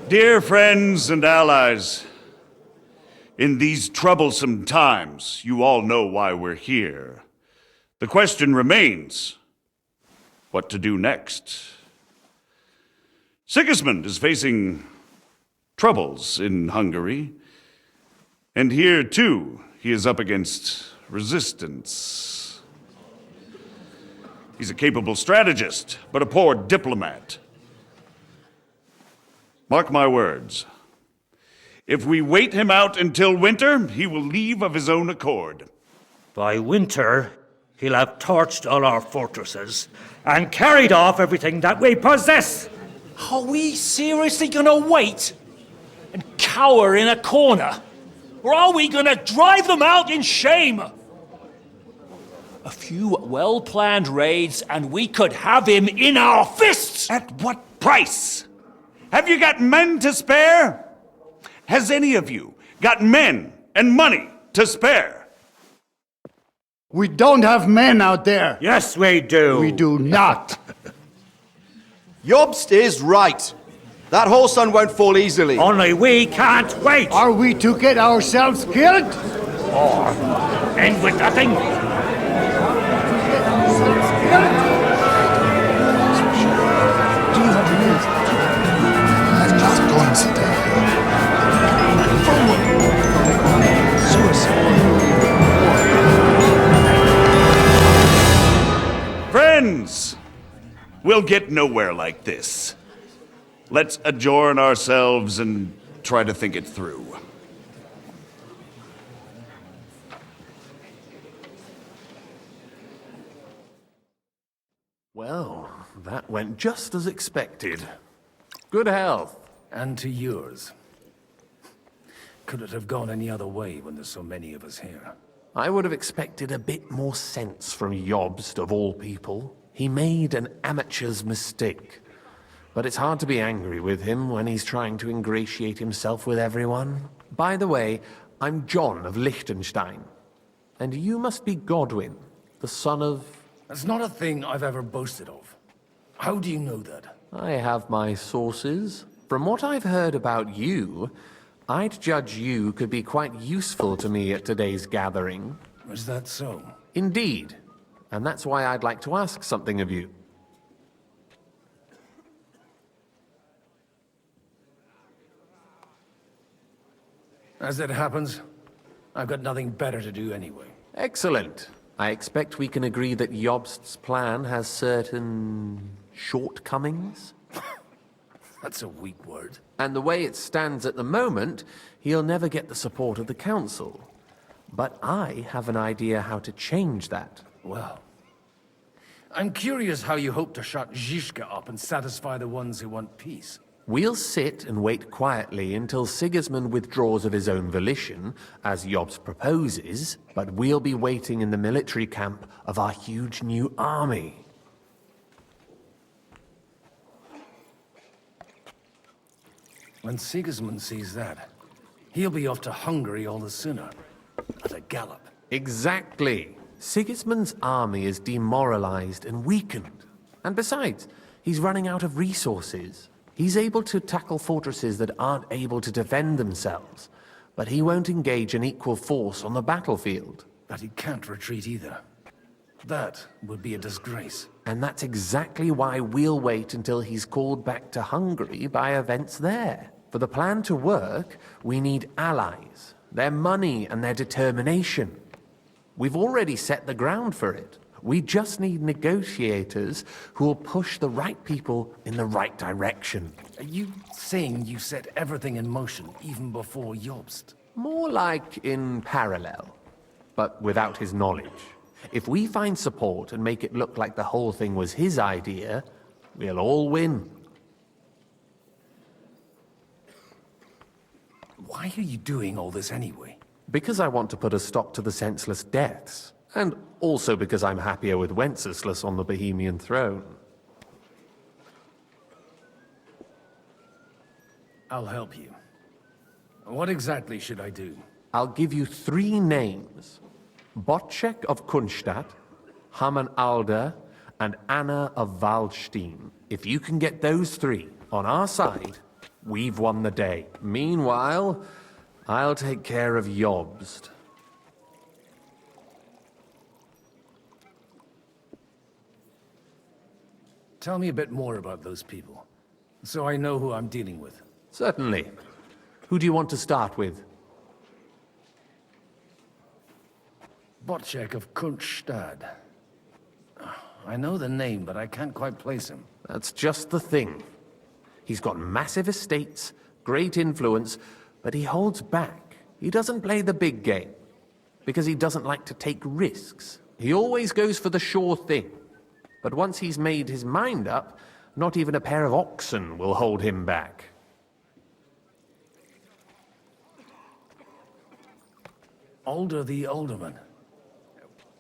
F: Dear friends and allies, in these troublesome times, you all know why we're here. The question remains, what to do next? Sigismund is facing troubles in Hungary, and here too, he is up against resistance. He's a capable strategist, but a poor diplomat. Mark my words. If we wait him out until winter, he will leave of his own accord.
H: By winter, he'll have torched all our fortresses and carried off everything that we possess.
W: Are we seriously gonna wait and cower in a corner? Or are we gonna drive them out in shame? A few well-planned raids and we could have him in our fists!
F: At what price? Have you got men to spare? Has any of you got men and money to spare?
L: We don't have men out there.
H: Yes, we do.
L: We do not.
X: Jobst is right. That whole sun won't fall easily.
H: Only we can't wait.
L: Are we to get ourselves killed?
H: Or end with nothing?
F: Friends, we'll get nowhere like this. Let's adjourn ourselves and try to think it through.
B: Well, that went just as expected. Good health.
A: And to yours. Could it have gone any other way when there's so many of us here?
B: I would have expected a bit more sense from Jobst, of all people. He made an amateur's mistake. But it's hard to be angry with him when he's trying to ingratiate himself with everyone. By the way, I'm John of Liechtenstein. And you must be Godwin, the son of...
A: That's not a thing I've ever boasted of. How do you know that?
B: I have my sources. From what I've heard about you, I'd judge you could be quite useful to me at today's gathering.
A: Is that so?
B: Indeed. And that's why I'd like to ask something of you.
A: As it happens, I've got nothing better to do anyway.
B: Excellent. I expect we can agree that Jobst's plan has certain shortcomings?
A: That's a weak word.
B: And the way it stands at the moment, he'll never get the support of the Council. But I have an idea how to change that.
A: Well, I'm curious how you hope to shut Zizka up and satisfy the ones who want peace.
B: We'll sit and wait quietly until Sigismund withdraws of his own volition, as Jobst proposes, but we'll be waiting in the military camp of our huge new army.
A: When Sigismund sees that, he'll be off to Hungary all the sooner. At a gallop.
B: Exactly. Sigismund's army is demoralized and weakened. And besides, he's running out of resources. He's able to tackle fortresses that aren't able to defend themselves, but he won't engage an equal force on the battlefield.
A: But he can't retreat either. That would be a disgrace.
B: And that's exactly why we'll wait until he's called back to Hungary by events there. For the plan to work, we need allies, their money and their determination. We've already set the ground for it. We just need negotiators who will push the right people in the right direction.
A: Are you saying you set everything in motion even before Jobst?
B: More like in parallel, but without his knowledge. If we find support and make it look like the whole thing was his idea, we'll all win.
A: Why are you doing all this anyway?
B: Because I want to put a stop to the senseless deaths. And also because I'm happier with Wenceslas on the Bohemian throne.
A: I'll help you. What exactly should I do?
B: I'll give you 3 names. Botchek of Kunstadt, Haman Alder, and Anna of Waldstein. If you can get those 3 on our side, we've won the day. Meanwhile, I'll take care of Jobst.
A: Tell me a bit more about those people, so I know who I'm dealing with.
B: Certainly. Who do you want to start with?
A: Botchek of Kunststadt. I know the name, but I can't quite place him.
B: That's just the thing. He's got massive estates, great influence, but he holds back. He doesn't play the big game, because he doesn't like to take risks. He always goes for the sure thing. But once he's made his mind up, not even a pair of oxen will hold him back.
A: Alder the Alderman.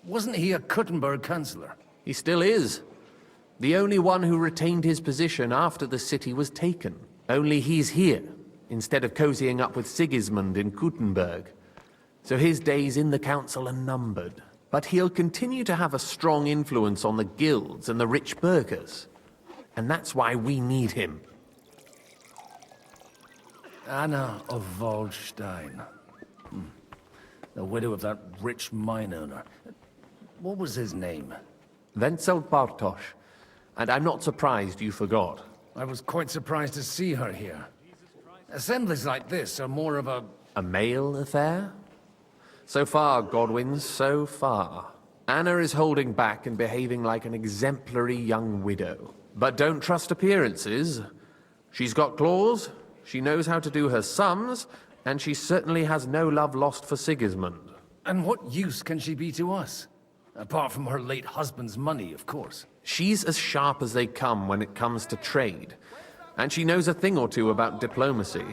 A: Wasn't he a Kuttenberg councillor?
B: He still is. The only one who retained his position after the city was taken. Only he's here, instead of cozying up with Sigismund in Kuttenberg. So his days in the council are numbered. But he'll continue to have a strong influence on the guilds and the rich burghers. And that's why we need him.
A: Anna of Waldstein. The widow of that rich mine owner. What was his name?
B: Wenzel Bartosz. And I'm not surprised you forgot.
A: I was quite surprised to see her here. Assemblies like this are more of a...
B: A male affair? So far, Godwin, so far. Anna is holding back and behaving like an exemplary young widow. But don't trust appearances. She's got claws, she knows how to do her sums, and she certainly has no love lost for Sigismund.
A: And what use can she be to us? Apart from her late husband's money, of course.
B: She's as sharp as they come when it comes to trade. And she knows a thing or two about diplomacy.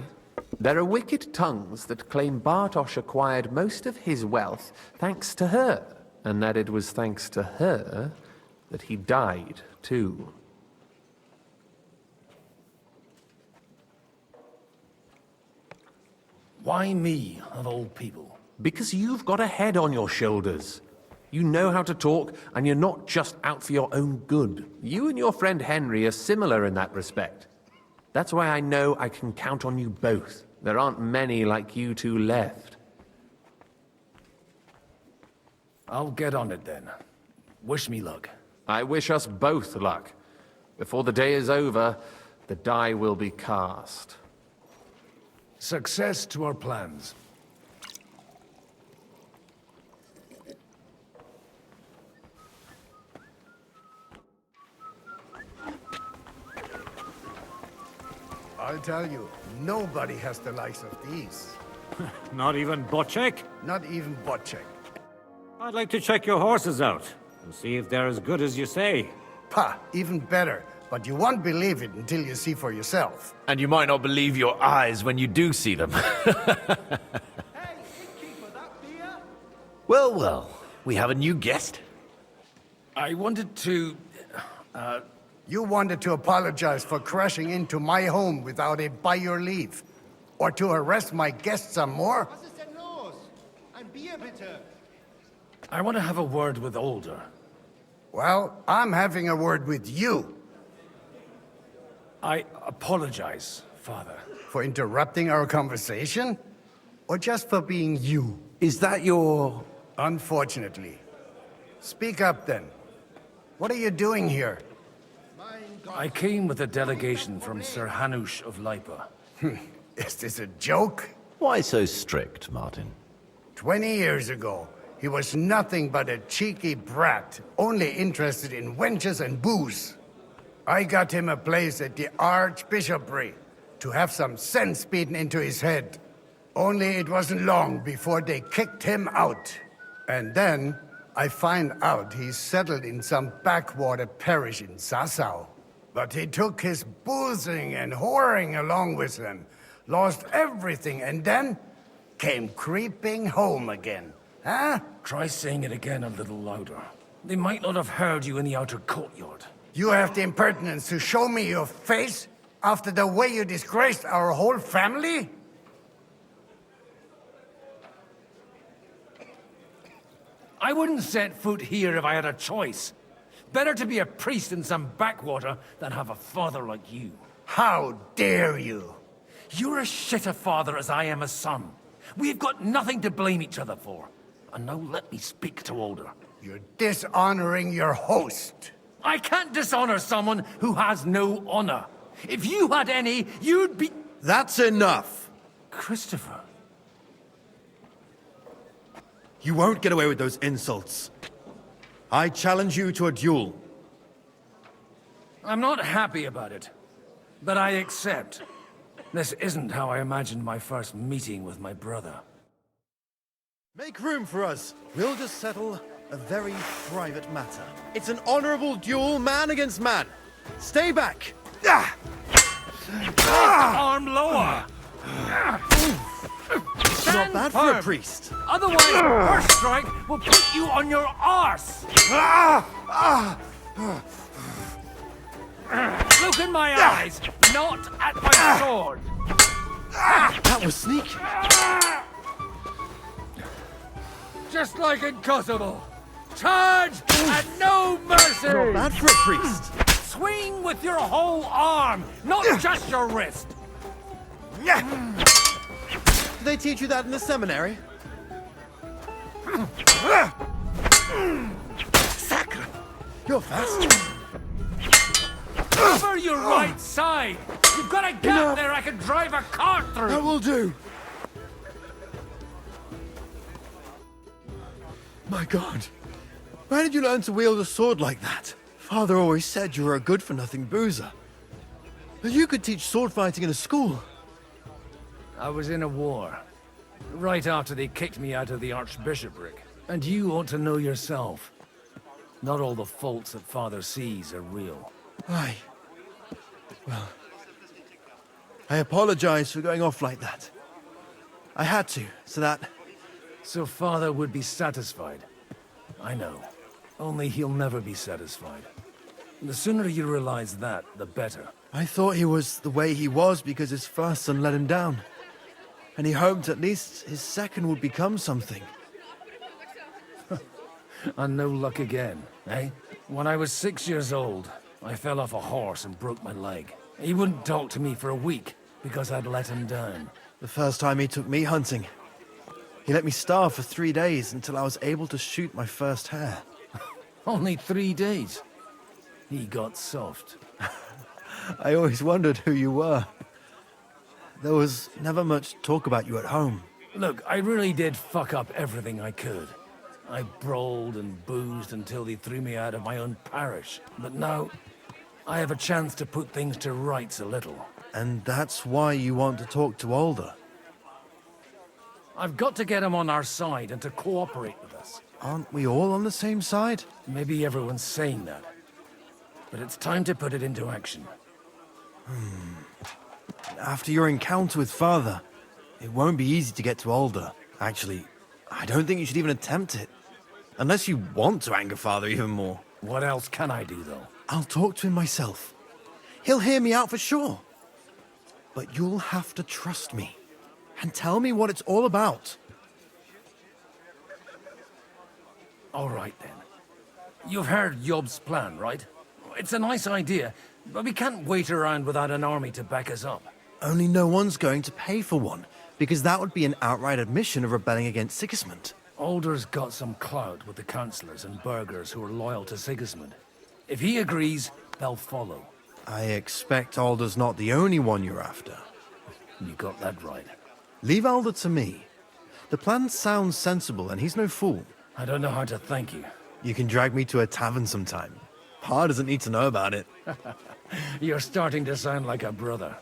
B: There are wicked tongues that claim Bartosz acquired most of his wealth thanks to her, and that it was thanks to her that he died, too.
A: Why me, of all people?
B: Because you've got a head on your shoulders. You know how to talk, and you're not just out for your own good. You and your friend Henry are similar in that respect. That's why I know I can count on you both. There aren't many like you two left.
A: I'll get on it then. Wish me luck.
B: I wish us both luck. Before the day is over, the die will be cast.
A: Success to our plans.
L: I'll tell you, nobody has the likes of these.
H: Not even Botchek?
L: Not even Botchek.
H: I'd like to check your horses out and see if they're as good as you say.
L: Pah, even better. But you won't believe it until you see for yourself.
D: And you might not believe your eyes when you do see them. Well, well, we have a new guest.
A: I wanted to...
L: You wanted to apologize for crashing into my home without it by your leave. Or to arrest my guests some more?
A: I want to have a word with Alder.
L: Well, I'm having a word with you.
A: I apologize, Father.
L: For interrupting our conversation? Or just for being you?
D: Is that your...
L: Unfortunately. Speak up then. What are you doing here?
A: I came with a delegation from Sir Hanush of Lipa.
L: Is this a joke?
D: Why so strict, Martin?
L: 20 years ago, he was nothing but a cheeky brat, only interested in wenches and booze. I got him a place at the Archbishopry to have some sense beaten into his head. Only it wasn't long before they kicked him out. And then I find out he's settled in some backwater parish in Sassau. But he took his boozing and whoring along with him, lost everything, and then came creeping home again. Huh?
A: Try saying it again a little louder. They might not have heard you in the outer courtyard.
L: You have the impertinence to show me your face after the way you disgraced our whole family?
A: I wouldn't set foot here if I had a choice. Better to be a priest in some backwater than have a father like you.
L: How dare you?
A: You're as shit a father as I am a son. We've got nothing to blame each other for. And now let me speak to Older.
L: You're dishonoring your host.
A: I can't dishonor someone who has no honor. If you had any, you'd be...
X: That's enough!
A: Christopher.
X: You won't get away with those insults. I challenge you to a duel.
A: I'm not happy about it, but I accept. This isn't how I imagined my first meeting with my brother.
X: Make room for us. We'll just settle a very private matter. It's an honorable duel, man against man. Stay back.
A: Arm lower.
X: Not bad for a priest.
A: Otherwise, first strike will put you on your arse. Look in my eyes, not at my sword.
X: That was sneaky.
A: Just like in Kosovo. Charge and no mercy!
X: Not bad for a priest.
A: Swing with your whole arm, not just your wrist.
X: Did they teach you that in the seminary? Sacre! You're fast.
A: Cover your right side. You've got a gap there I can drive a cart through.
X: That will do. My God. Where did you learn to wield a sword like that? Father always said you were a good-for-nothing boozer. But you could teach sword fighting in a school.
A: I was in a war. Right after they kicked me out of the archbishopric. And you ought to know yourself. Not all the faults that Father sees are real.
X: Aye. Well, I apologize for going off like that. I had to, so that...
A: So Father would be satisfied. I know. Only he'll never be satisfied. The sooner you realize that, the better.
X: I thought he was the way he was because his first son let him down. And he hoped at least his second would become something.
A: And no luck again, eh? When I was 6 years old, I fell off a horse and broke my leg. He wouldn't talk to me for a week because I'd let him down.
X: The first time he took me hunting, he let me starve for 3 days until I was able to shoot my first hare.
A: Only 3 days. He got soft.
X: I always wondered who you were. There was never much talk about you at home.
A: Look, I really did fuck up everything I could. I brawled and boozed until they threw me out of my own parish. But now, I have a chance to put things to rights a little.
X: And that's why you want to talk to Alder.
A: I've got to get him on our side and to cooperate with us.
X: Aren't we all on the same side?
A: Maybe everyone's saying that. But it's time to put it into action.
X: After your encounter with Father, it won't be easy to get to Alder. Actually, I don't think you should even attempt it. Unless you want to anger Father even more.
A: What else can I do, though?
X: I'll talk to him myself. He'll hear me out for sure. But you'll have to trust me. And tell me what it's all about.
A: All right, then. You've heard Yob's plan, right? It's a nice idea, but we can't wait around without an army to back us up.
X: Only no one's going to pay for one, because that would be an outright admission of rebelling against Sigismund.
A: Alder's got some clout with the councillors and burghers who are loyal to Sigismund. If he agrees, they'll follow.
X: I expect Alder's not the only one you're after.
A: You got that right.
X: Leave Alder to me. The plan sounds sensible, and he's no fool.
A: I don't know how to thank you.
X: You can drag me to a tavern sometime. Pa doesn't need to know about it.
A: You're starting to sound like a brother.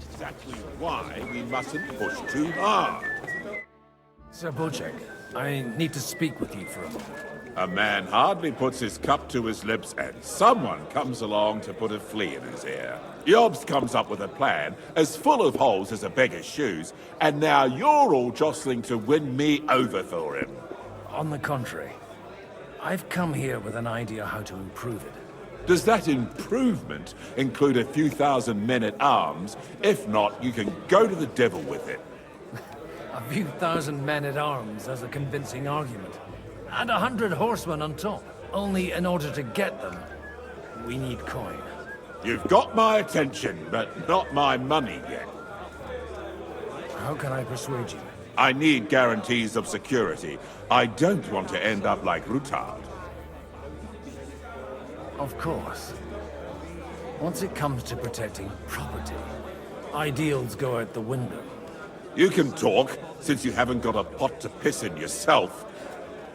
G: Exactly why we mustn't push too hard.
A: Sir Bocek, I need to speak with you for a moment.
G: A man hardly puts his cup to his lips and someone comes along to put a flea in his ear. Yobst comes up with a plan as full of holes as a beggar's shoes, and now you're all jostling to win me over for him.
A: On the contrary, I've come here with an idea how to improve it.
G: Does that improvement include a few thousand men-at-arms? If not, you can go to the devil with it.
A: A few thousand men-at-arms as a convincing argument. And 100 horsemen on top. Only in order to get them, we need coin.
G: You've got my attention, but not my money yet.
A: How can I persuade you?
G: I need guarantees of security. I don't want to end up like Rutard.
A: Of course. Once it comes to protecting property, ideals go out the window.
G: You can talk, since you haven't got a pot to piss in yourself.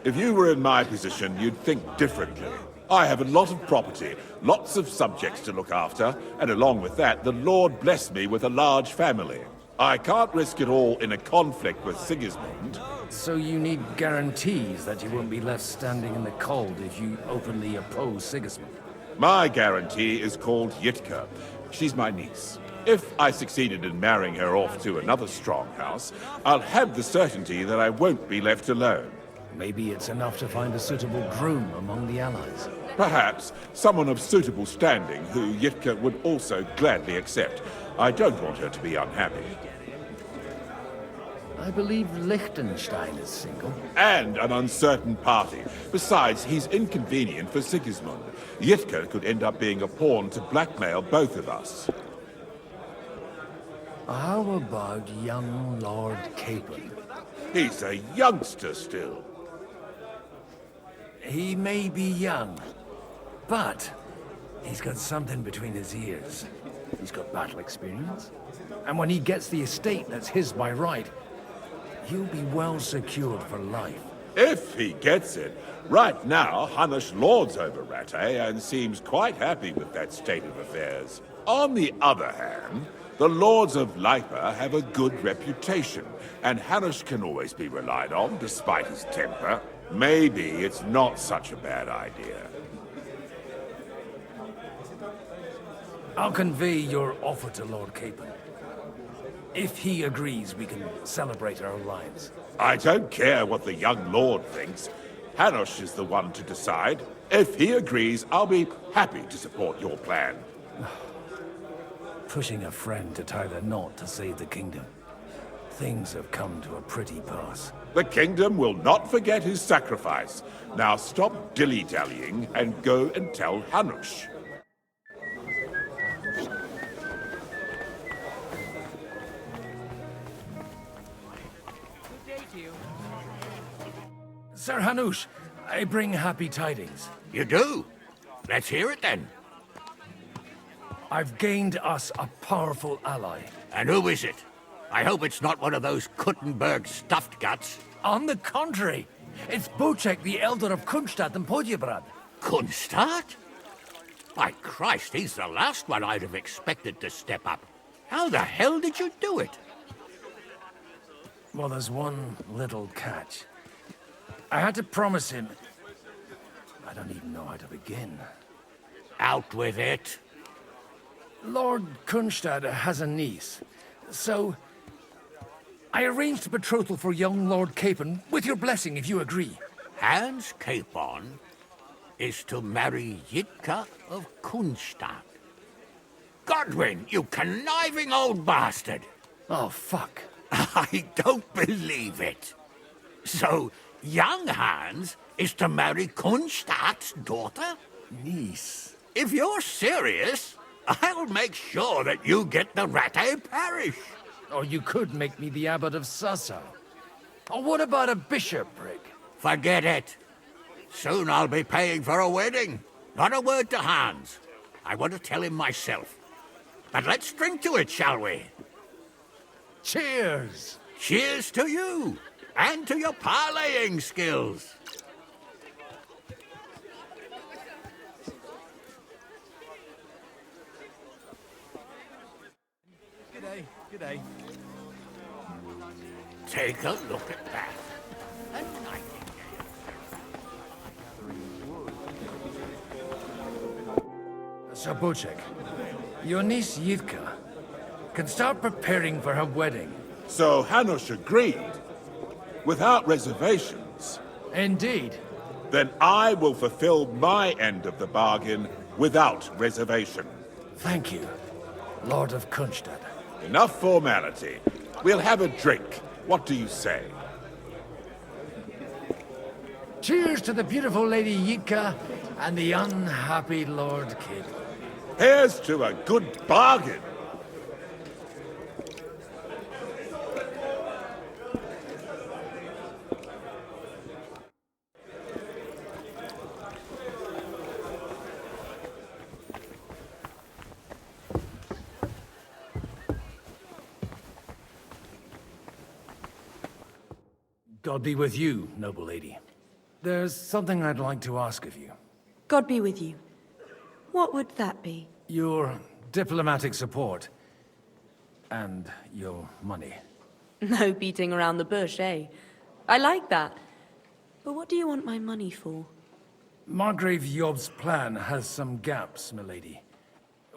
G: If you were in my position, you'd think differently. I have a lot of property, lots of subjects to look after, and along with that, the Lord blessed me with a large family. I can't risk it all in a conflict with Sigismund.
A: So you need guarantees that you won't be left standing in the cold if you openly oppose Sigismund?
G: My guarantee is called Yitka. She's my niece. If I succeeded in marrying her off to another strong house, I'll have the certainty that I won't be left alone.
A: Maybe it's enough to find a suitable groom among the allies.
G: Perhaps someone of suitable standing who Yitka would also gladly accept. I don't want her to be unhappy.
A: I believe Liechtenstein is single.
G: And an uncertain party. Besides, he's inconvenient for Sigismund. Yitka could end up being a pawn to blackmail both of us.
A: How about young Lord Capon?
G: He's a youngster still.
A: He may be young, but he's got something between his ears. He's got battle experience. And when he gets the estate that's his by right, he'll be well secured for life.
G: If he gets it. Right now, Hanush lords over Rattay and seems quite happy with that state of affairs. On the other hand, the lords of Lipa have a good reputation, and Hanush can always be relied on, despite his temper. Maybe it's not such a bad idea.
A: I'll convey your offer to Lord Capon. If he agrees, we can celebrate our lives.
G: I don't care what the young lord thinks. Hanush is the one to decide. If he agrees, I'll be happy to support your plan.
A: Pushing a friend to tie the knot to save the kingdom. Things have come to a pretty pass.
G: The kingdom will not forget his sacrifice. Now stop dilly-dallying and go and tell Hanush.
A: Sir Hanush, I bring happy tidings.
I: You do? Let's hear it then.
A: I've gained us a powerful ally.
I: And who is it? I hope it's not one of those Kuttenberg stuffed guts.
A: On the contrary, it's Bocek, the Elder of Kunstadt and Podjebrad.
I: Kunstadt? By Christ, he's the last one I'd have expected to step up. How the hell did you do it?
A: Well, there's one little catch. I had to promise him... I don't even know how to begin.
I: Out with it.
A: Lord Kunstadt has a niece, so... I arranged a betrothal for young Lord Capon, with your blessing if you agree.
I: Hans Capon is to marry Yitka of Kunstadt. Godwin, you conniving old bastard!
A: Oh, fuck.
I: I don't believe it. So, young Hans is to marry Kunstadt's daughter?
A: Niece.
I: If you're serious, I'll make sure that you get the Rattay parish.
A: Or you could make me the abbot of Sassa. Or what about a bishopric?
I: Forget it. Soon I'll be paying for a wedding. Not a word to Hans. I want to tell him myself. But let's drink to it, shall we?
A: Cheers!
I: Cheers to you, and to your parleying skills. G'day. G'day. Take a look at that. A nightingale.
A: Sir Bocek, your niece Yivka can start preparing for her wedding.
G: So Hanush agreed, without reservations.
A: Indeed.
G: Then I will fulfill my end of the bargain without reservation.
A: Thank you, Lord of Kunstad.
G: Enough formality. We'll have a drink. What do you say?
A: Cheers to the beautiful Lady Yivka and the unhappy Lord Kid.
G: Here's to a good bargain.
A: God be with you, noble lady. There's something I'd like to ask of you.
M: God be with you. What would that be?
A: Your diplomatic support. And your money.
M: No beating around the bush, eh? I like that. But what do you want my money for?
A: Margrave Yob's plan has some gaps, milady.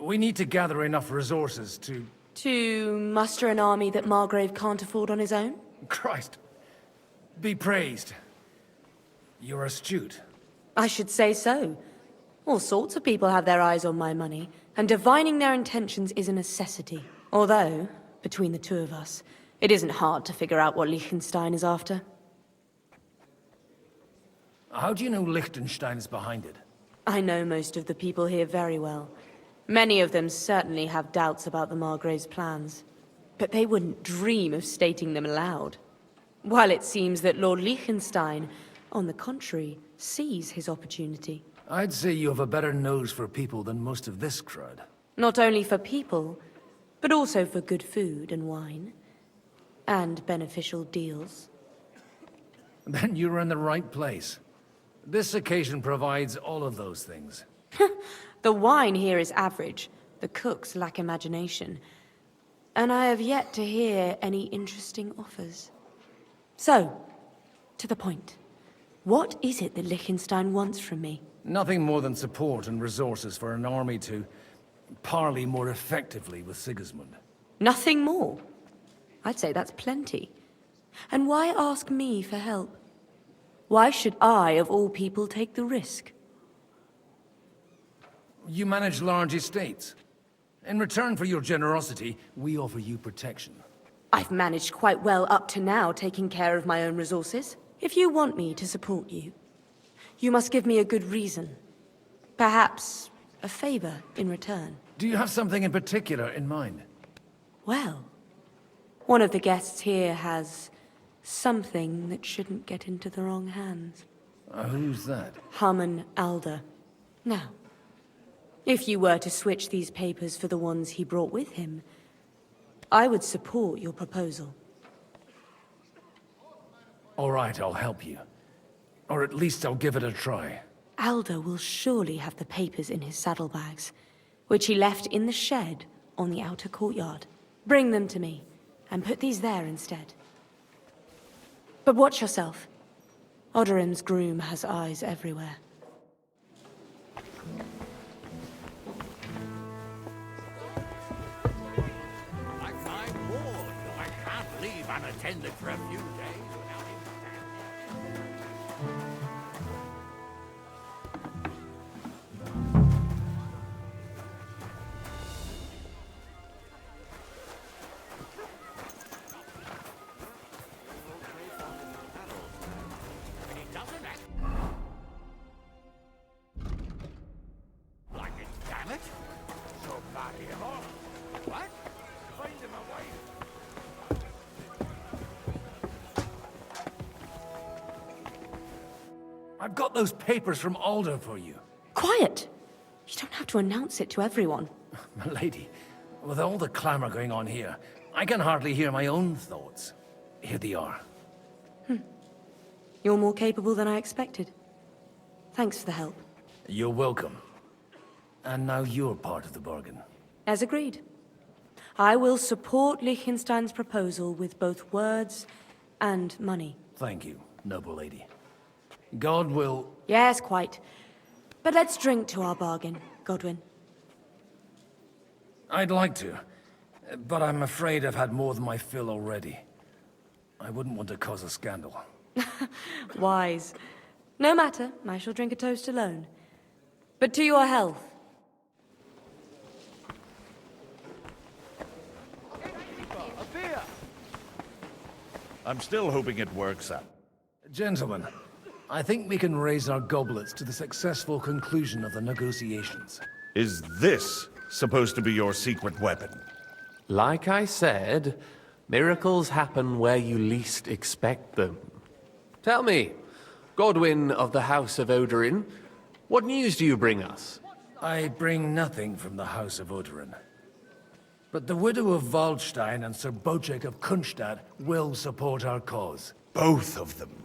A: We need to gather enough resources to...
M: To muster an army that Margrave can't afford on his own?
A: Christ. Be praised. You're astute.
M: I should say so. All sorts of people have their eyes on my money, and divining their intentions is a necessity. Although, between the two of us, it isn't hard to figure out what Liechtenstein is after.
A: How do you know Liechtenstein's behind it?
M: I know most of the people here very well. Many of them certainly have doubts about the Margrave's plans. But they wouldn't dream of stating them aloud. While it seems that Lord Liechtenstein, on the contrary, sees his opportunity.
A: I'd say you have a better nose for people than most of this crowd.
M: Not only for people, but also for good food and wine. And beneficial deals.
A: Then you're in the right place. This occasion provides all of those things.
M: The wine here is average. The cooks lack imagination. And I have yet to hear any interesting offers. So, to the point. What is it that Liechtenstein wants from me?
A: Nothing more than support and resources for an army to parley more effectively with Sigismund.
M: Nothing more? I'd say that's plenty. And why ask me for help? Why should I, of all people, take the risk?
A: You manage large estates. In return for your generosity, we offer you protection.
M: I've managed quite well up to now, taking care of my own resources. If you want me to support you, you must give me a good reason. Perhaps a favor in return.
A: Do you have something in particular in mind?
M: Well, one of the guests here has something that shouldn't get into the wrong hands.
A: Who's that?
M: Harman Alder. Now, if you were to switch these papers for the ones he brought with him, I would support your proposal.
A: All right, I'll help you. Or at least I'll give it a try.
M: Alder will surely have the papers in his saddlebags, which he left in the shed on the outer courtyard. Bring them to me, and put these there instead. But watch yourself. Odorim's groom has eyes everywhere.
I: I find bored, though I can't leave unattended for a few days without him standing. When he doesn't act like it, damn it! So bloody him off. What? Find him away.
A: I've got those papers from Alder for you.
M: Quiet! You don't have to announce it to everyone.
A: Milady, with all the clamor going on here, I can hardly hear my own thoughts. Here they are.
M: You're more capable than I expected. Thanks for the help.
A: You're welcome. And now you're part of the bargain.
M: As agreed. I will support Liechtenstein's proposal with both words and money.
A: Thank you, noble lady. God will...
M: Yes, quite. But let's drink to our bargain, Godwin.
A: I'd like to, but I'm afraid I've had more than my fill already. I wouldn't want to cause a scandal.
M: Wise. No matter, I shall drink a toast alone. But to your health.
F: I'm still hoping it works out.
A: Gentlemen, I think we can raise our goblets to the successful conclusion of the negotiations.
F: Is this supposed to be your secret weapon?
B: Like I said, miracles happen where you least expect them. Tell me, Godwin of the House of Odorin, what news do you bring us?
A: I bring nothing from the House of Odorin. But the widow of Waldstein and Sir Bocek of Kunstadt will support our cause.
F: Both of them?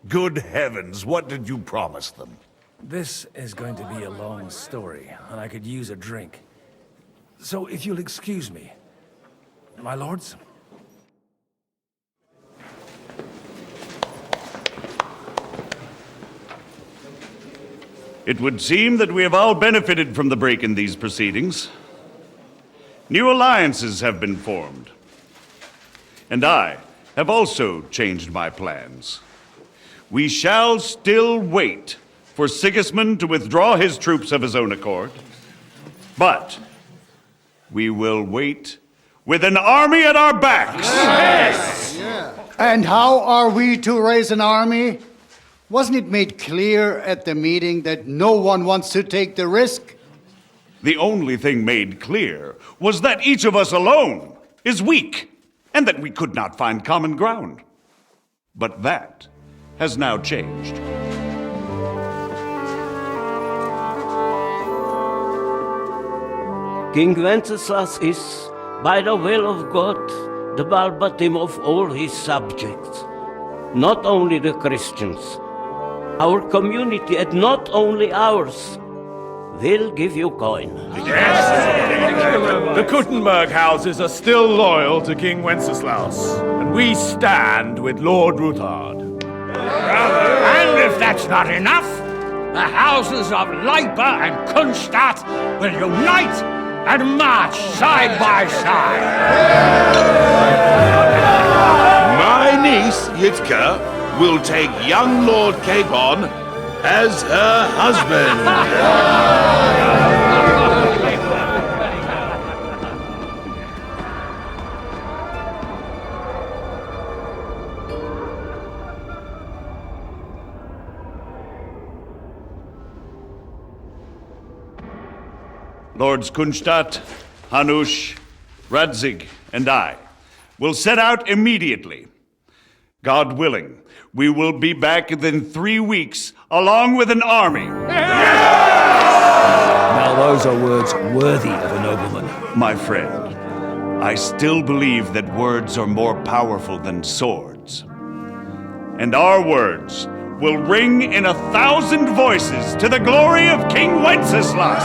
F: Good heavens, what did you promise them?
A: This is going to be a long story, and I could use a drink. So if you'll excuse me, my lords?
F: It would seem that we have all benefited from the break in these proceedings. New alliances have been formed. And I have also changed my plans. We shall still wait for Sigismund to withdraw his troops of his own accord. But we will wait with an army at our backs.
L: Yes! And how are we to raise an army? Wasn't it made clear at the meeting that no one wants to take the risk?
F: The only thing made clear was that each of us alone is weak, and that we could not find common ground. But that has now changed.
E: King Wenceslas is, by the will of God, the balbatim of all his subjects. Not only the Christians, our community, and not only ours, will give you coin.
J: The Kuttenberg houses are still loyal to King Wenceslaus, and we stand with Lord Ruthard.
I: And if that's not enough, the houses of Leipa and Kunstadt will unite and march side by side.
G: My niece, Yitka, will take young Lord Capon as her husband.
F: Lords Kunstadt, Hanush, Radzig, and I will set out immediately. God willing, we will be back within 3 weeks, along with an army.
S: Now those are words worthy of a nobleman.
F: My friend, I still believe that words are more powerful than swords. And our words will ring in 1,000 voices to the glory of King Wenceslas!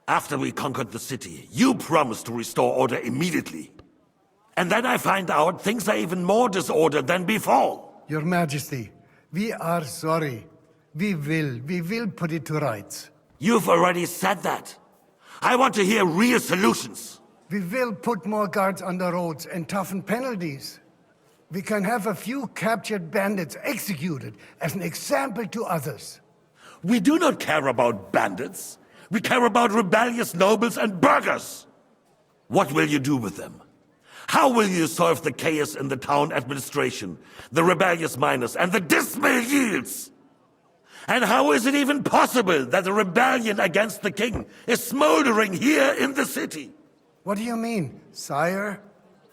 R: After we conquered the city, you promised to restore order immediately. And then I find out things are even more disordered than before.
L: Your Majesty, we are sorry. We will put it to rights.
R: You've already said that. I want to hear real solutions.
L: We will put more guards on the roads and toughen penalties. We can have a few captured bandits executed as an example to others.
R: We do not care about bandits. We care about rebellious nobles and burghers. What will you do with them? How will you solve the chaos in the town administration, the rebellious miners, and the dismal yields? And how is it even possible that a rebellion against the king is smoldering here in the city?
L: What do you mean, sire?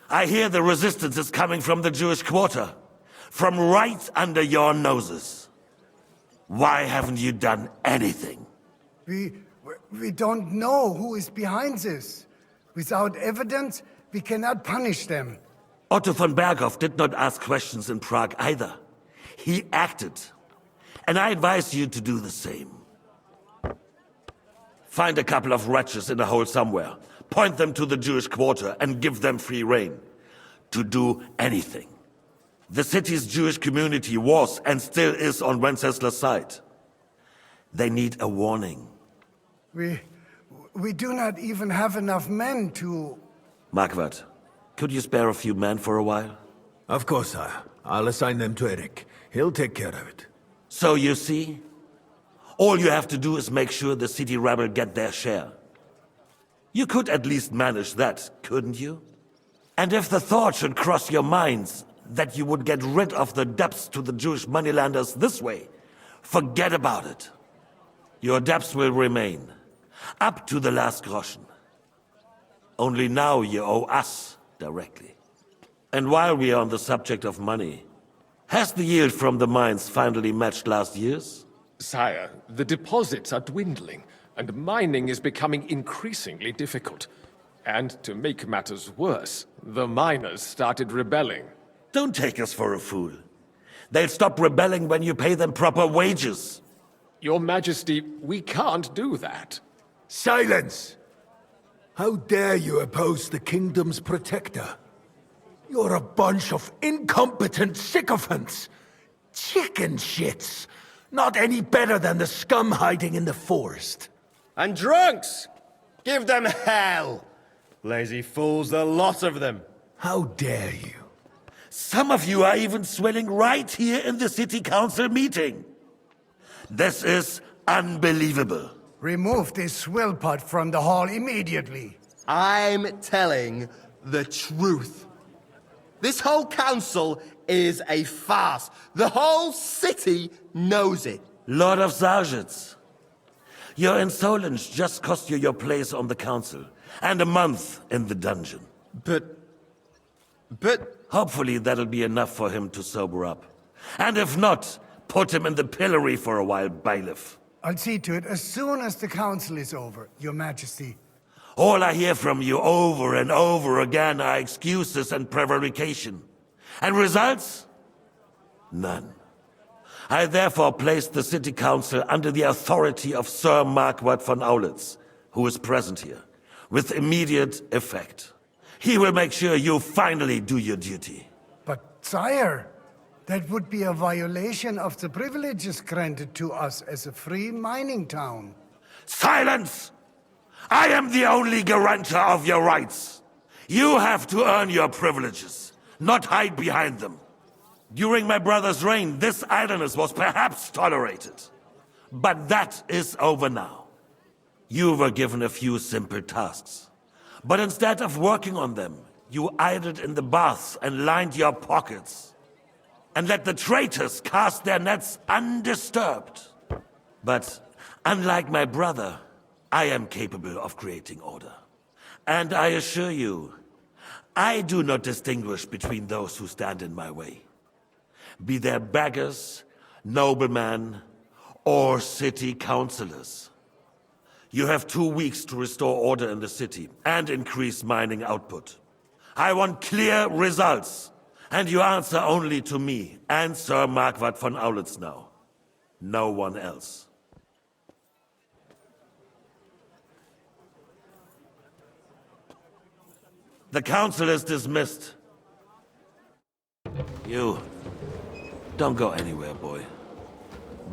R: I hear the resistance is coming from the Jewish quarter, from right under your noses. Why haven't you done anything?
L: We don't know who is behind this. Without evidence, we cannot punish them.
R: Otto von Berghoff did not ask questions in Prague either. He acted. And I advise you to do the same. Find a couple of wretches in a hole somewhere, point them to the Jewish quarter, and give them free rein to do anything. The city's Jewish community was and still is on Wencesla's side. They need a warning.
L: We do not even have enough men to...
R: Marquardt, could you spare a few men for a while?
N: Of course, sire. I'll assign them to Eric. He'll take care of it.
R: So you see, all you have to do is make sure the city rabble get their share. You could at least manage that, couldn't you? And if the thought should cross your minds that you would get rid of the debts to the Jewish moneylenders this way, forget about it. Your debts will remain, up to the last groschen. Only now you owe us directly. And while we are on the subject of money, has the yield from the mines finally matched last year's?
C: Sire, the deposits are dwindling, and mining is becoming increasingly difficult. And to make matters worse, the miners started rebelling.
R: Don't take us for a fool. They'll stop rebelling when you pay them proper wages.
C: Your Majesty, we can't do that.
N: Silence! How dare you oppose the kingdom's protector? You're a bunch of incompetent sycophants! Chicken shits! Not any better than the scum hiding in the forest.
O: And drunks! Give them hell! Lazy fools, the lot of them.
N: How dare you?
R: Some of you are even swelling right here in the city council meeting. This is unbelievable.
L: Remove this swill pot from the hall immediately.
O: I'm telling the truth. This whole council is a farce. The whole city knows it.
R: Lord of Sargitz, your insolence just cost you your place on the council, and a month in the dungeon.
O: But...
R: Hopefully that'll be enough for him to sober up. And if not, put him in the pillory for a while, bailiff.
L: I'll see to it as soon as the council is over, Your Majesty.
R: All I hear from you over and over again are excuses and prevarication. And results? None. I therefore place the city council under the authority of Sir Marquardt von Aulitz, who is present here, with immediate effect. He will make sure you finally do your duty.
L: But, sire, that would be a violation of the privileges granted to us as a free mining town.
R: Silence! I am the only guarantor of your rights. You have to earn your privileges, not hide behind them. During my brother's reign, this idleness was perhaps tolerated. But that is over now. You were given a few simple tasks. But instead of working on them, you idled in the baths and lined your pockets. And let the traitors cast their nets undisturbed. But unlike my brother, I am capable of creating order. And I assure you, I do not distinguish between those who stand in my way. Be they beggars, noblemen, or city councillors. You have 2 weeks to restore order in the city and increase mining output. I want clear results, and you answer only to me and Sir Marquardt von Aulitz now. No one else. The council is dismissed. You, don't go anywhere, boy.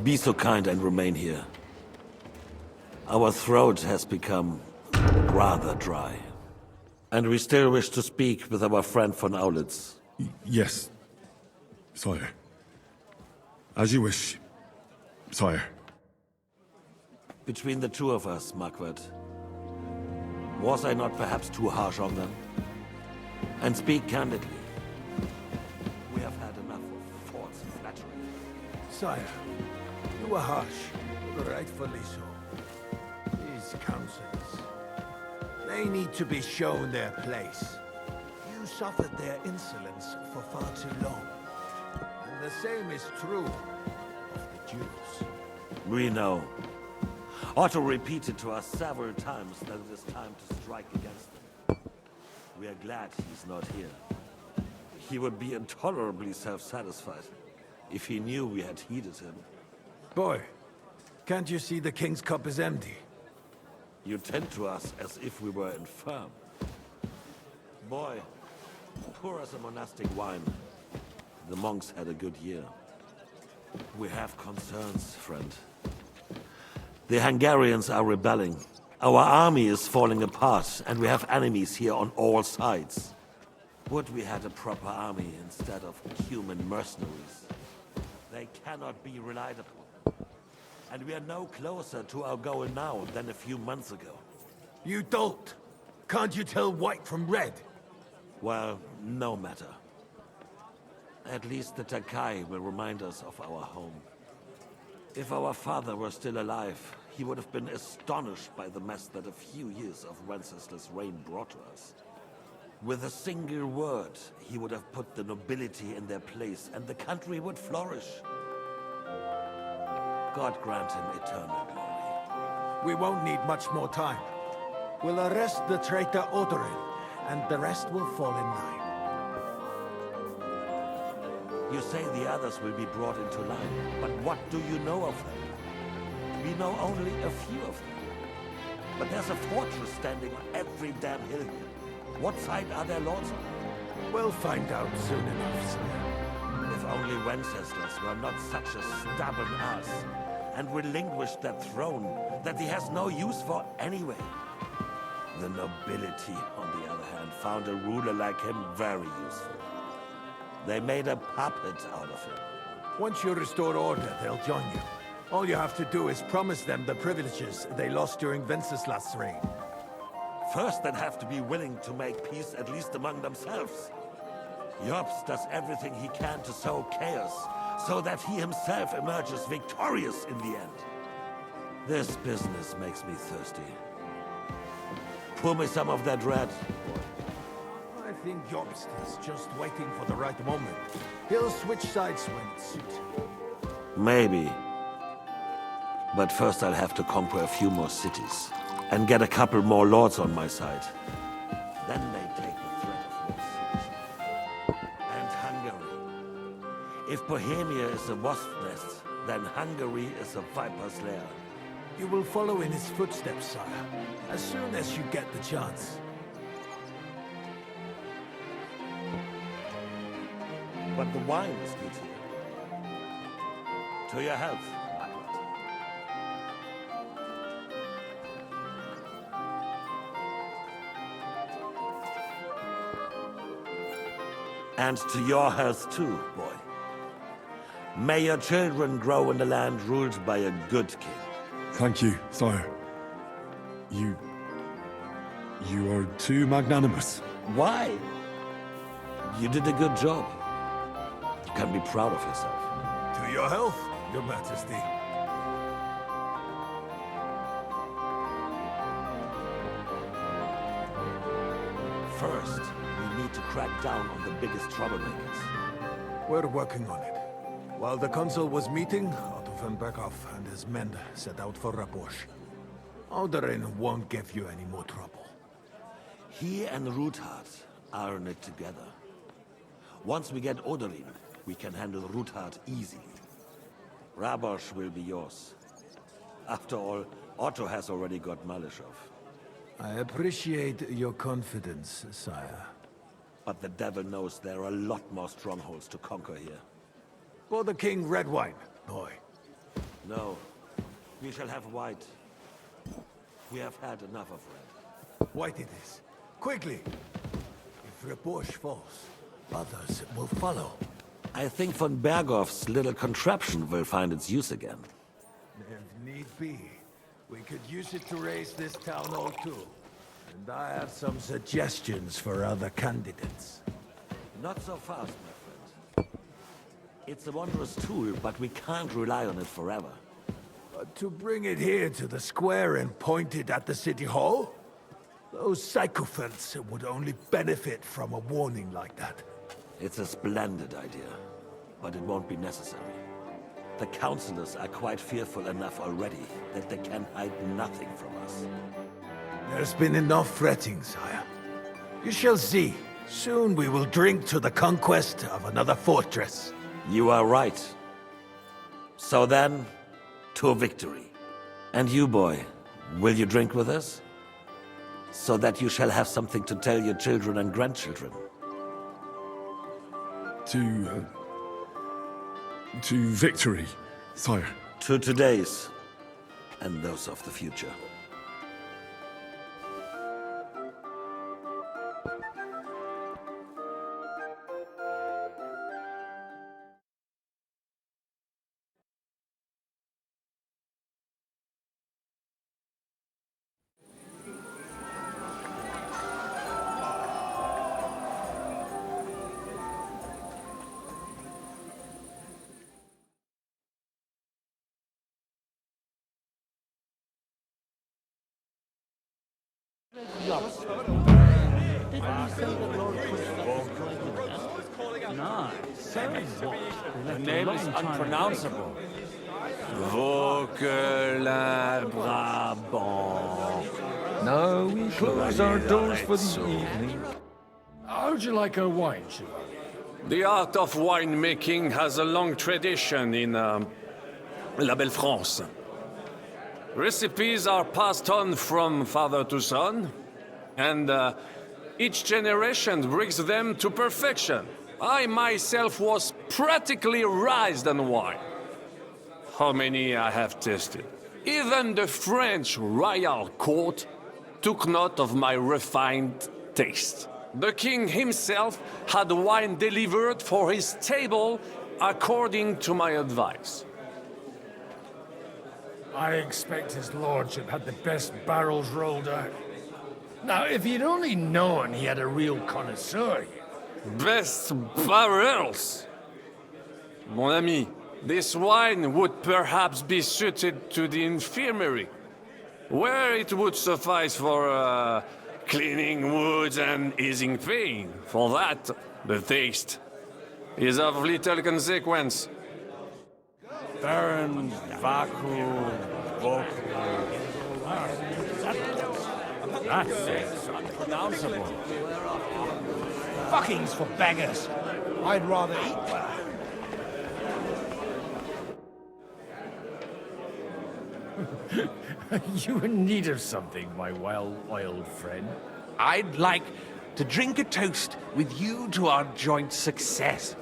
R: Be so kind and remain here. Our throat has become rather dry. And we still wish to speak with our friend von Aulitz.
P: Yes, sire. As you wish, sire.
R: Between the two of us, Marquardt, was I not perhaps too harsh on them? And speak candidly, we have had enough of false flattery.
N: Sire, you were harsh, but rightfully so. These councils, they need to be shown their place. You suffered their insolence for far too long. And the same is true of the Jews.
R: We know. Otto repeated to us several times that it is time to strike against them. We are glad he's not here. He would be intolerably self-satisfied if he knew we had heeded him.
N: Boy, can't you see the King's cup is empty?
R: You tend to us as if we were infirm. Boy, pour us a monastic wine. The monks had a good year. We have concerns, friend. The Hungarians are rebelling. Our army is falling apart, and we have enemies here on all sides. Would we had a proper army instead of human mercenaries? They cannot be relied upon. And we are no closer to our goal now than a few months ago.
N: You don't! Can't you tell white from red?
R: Well, no matter. At least the Takai will remind us of our home. If our father were still alive, he would have been astonished by the mess that a few years of Wenceslas' reign brought to us. With a single word, he would have put the nobility in their place, and the country would flourish. God grant him eternal glory.
N: We won't need much more time. We'll arrest the traitor Odorin, and the rest will fall in line.
R: You say the others will be brought into line, but what do you know of them? We know only a few of them. But there's a fortress standing on every damn hill here. What side are their lords on?
N: We'll find out soon enough, sire.
R: If only Wenceslas were not such a stubborn ass, and relinquished that throne that he has no use for anyway. The nobility, on the other hand, found a ruler like him very useful. They made a puppet out of him.
N: Once you restore order, they'll join you. All you have to do is promise them the privileges they lost during Wenceslas' reign.
R: First, they'd have to be willing to make peace at least among themselves. Jobst does everything he can to sow chaos, so that he himself emerges victorious in the end. This business makes me thirsty. Pour me some of that red.
N: I think Jobst is just waiting for the right moment. He'll switch sides when it suits him.
R: Maybe. But first I'll have to conquer a few more cities, and get a couple more lords on my side. Then they take the threat of more cities. And Hungary. If Bohemia is a wasp nest, then Hungary is a viper's lair.
N: You will follow in his footsteps, sire, as soon as you get the chance.
R: But the wine is good here. To your health, Marquardt. And to your health too, boy. May your children grow in a land ruled by a good king.
P: Thank you, sire. You are too magnanimous.
R: Why? You did a good job. You can be proud of yourself.
N: To your health, Your Majesty.
R: First, we need to crack down on the biggest troublemakers.
N: We're working on it. While the consul was meeting, Otto von Berghoff and his men set out for Rabosch. Odorin won't give you any more trouble.
R: He and Ruthard are in it together. Once we get Odorin, we can handle Ruthard easily. Rabosch will be yours. After all, Otto has already got Malishov.
N: I appreciate your confidence, sire.
R: But the devil knows there are a lot more strongholds to conquer here.
N: For the king, red wine, boy.
R: No, we shall have white. We have had enough of red.
N: White it is. Quickly! If Reborsch falls, others will follow.
S: I think von Berghoff's little contraption will find its use again.
N: If need be, we could use it to raise this town hall too. And I have some suggestions for other candidates.
S: Not so fast, my friend. It's a wondrous tool, but we can't rely on it forever.
N: But to bring it here to the square and point it at the city hall? Those sycophants would only benefit from a warning like that.
S: It's a splendid idea, but it won't be necessary. The councillors are quite fearful enough already that they can hide nothing from us.
N: There's been enough fretting, sire. You shall see. Soon we will drink to the conquest of another fortress.
S: You are right. So then, to victory. And you, boy, will you drink with us? So that you shall have something to tell your children and grandchildren.
P: To victory, sire.
S: To today's, and those of the future.
V: The name is unpronounceable. Vauquelin Brabant.
A: Now we close our doors for the evening. How'd you like our wine, Chevalier?
K: The art of winemaking has a long tradition in La Belle France. Recipes are passed on from father to son, and each generation brings them to perfection. I myself was practically raised on wine. How many I have tasted. Even the French royal court took note of my refined taste. The king himself had wine delivered for his table according to my advice.
A: I expect his lordship had the best barrels rolled out. Now, if he'd only known he had a real connoisseur here.
K: Best barrels! Mon ami, this wine would perhaps be suited to the infirmary, where it would suffice for cleaning wounds and easing pain. For that, the taste is of little consequence.
V: Baron Vaku That's unpronounceable.
I: Fuckings for beggars. I'd rather eat well.
A: You in need of something, my well-oiled friend?
B: I'd like to drink a toast with you to our joint success.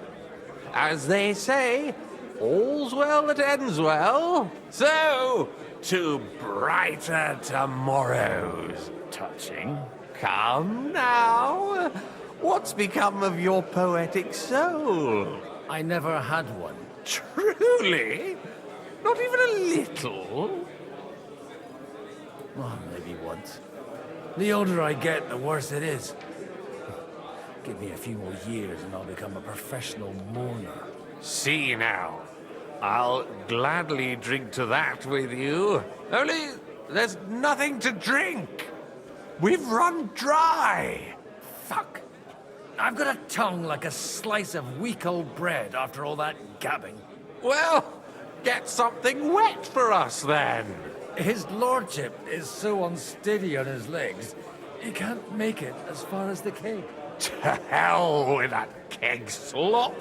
B: As they say, all's well that ends well. So, to brighter tomorrows.
A: Touching.
B: Come now. What's become of your poetic soul?
A: I never had one.
B: Truly? Not even a little?
A: Oh, maybe once. The older I get, the worse it is. Give me a few more years and I'll become a professional mourner.
B: See now. I'll gladly drink to that with you. Only there's nothing to drink. We've run dry.
A: Fuck. I've got a tongue like a slice of weak old bread after all that gabbing.
B: Well, get something wet for us then.
A: His lordship is so unsteady on his legs, he can't make it as far as the keg.
B: To hell with that keg slop.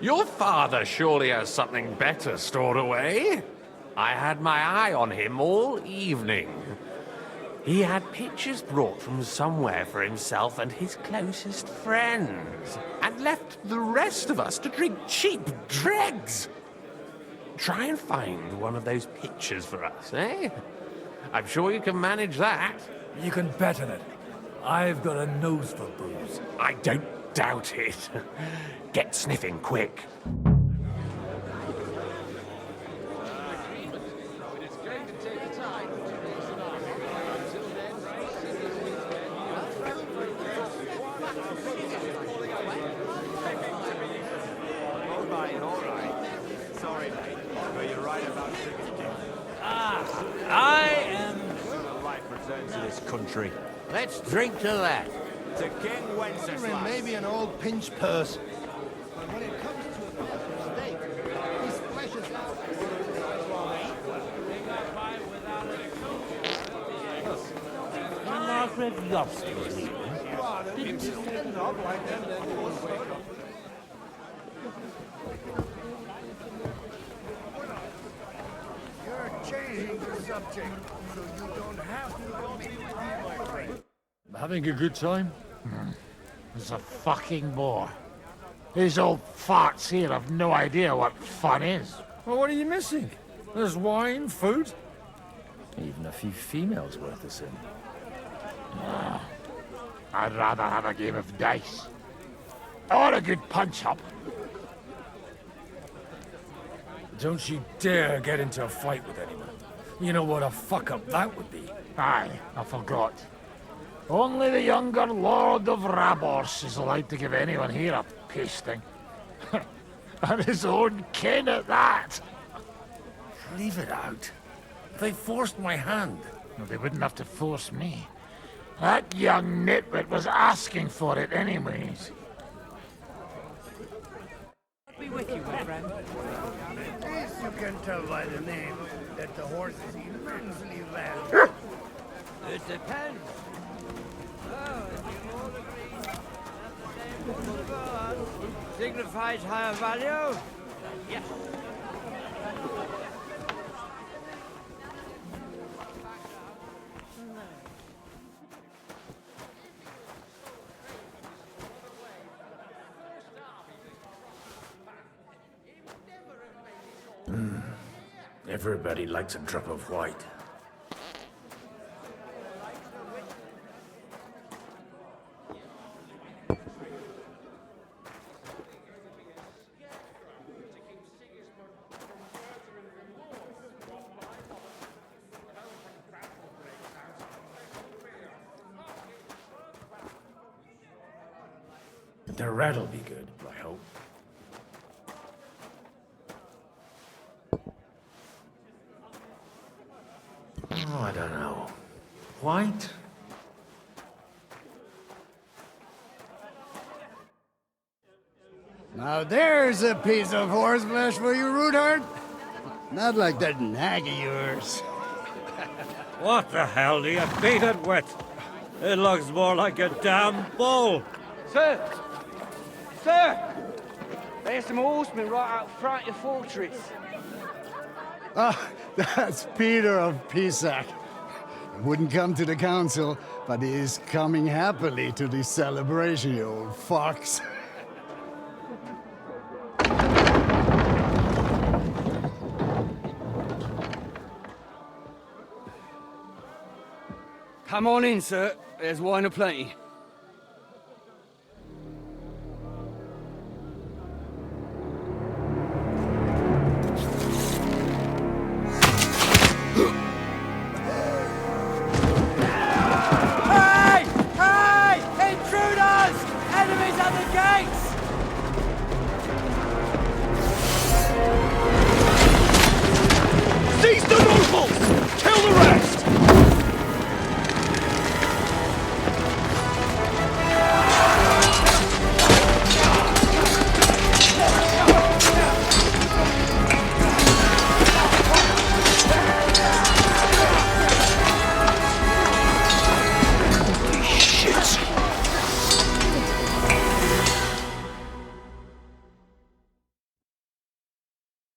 B: Your father surely has something better stored away. I had my eye on him all evening. He had pictures brought from somewhere for himself and his closest friends, and left the rest of us to drink cheap dregs. Try and find one of those pictures for us, eh? I'm sure you can manage that.
A: You can bet on it. I've got a nose for booze.
V: I don't doubt it. Get sniffing quick.
Q: Sorry, mate, but you're right about
I: I am...
Q: life return to this country.
I: Let's drink to that.
Q: To King Wenceslas.
N: Maybe an old pinch purse. But when it comes to a proper steak, he splashes out.
I: Margaret Yovsky was leaving. Didn't you?
L: You're changing the subject, so you don't have to go me with me, my friend.
A: Having a good time?
I: It's a fucking bore. These old farts here have no idea what fun is.
A: Well, what are you missing? There's wine, food, even a few females worth a sin.
I: I'd rather have a game of dice. Or a good punch-up.
A: Don't you dare get into a fight with anyone. You know what a fuck-up that would be.
I: Aye, I forgot. Only the younger Lord of Rabors is allowed to give anyone here a pasting. And his own kin at that.
A: Leave it out. They forced my hand.
I: No, they wouldn't have to force me. That young nitwit was asking for it anyways.
L: I'll be with you, my friend. Yes, you can tell by the name that the horse is immensely valuable.
I: It depends.
L: Signifies higher value?
I: Yes.
A: Everybody likes a drop of white. The rat'll be good, I hope. Oh, I don't know. White?
L: Now there's a piece of horseflesh for you, Rootheart. Not like that nag of yours.
H: What the hell do you beat it with? It looks more like a damn bull.
T: Sir! Sir! There's some horsemen right out front of your fortress.
L: Ah, that's Peter of Pisac. Wouldn't come to the council, but he is coming happily to the celebration, you old fox.
T: Come on in, sir. There's wine aplenty.
I: Hey! Hey! Intruders! Enemies at the gates!
R: Seize the nobles! Kill the rest!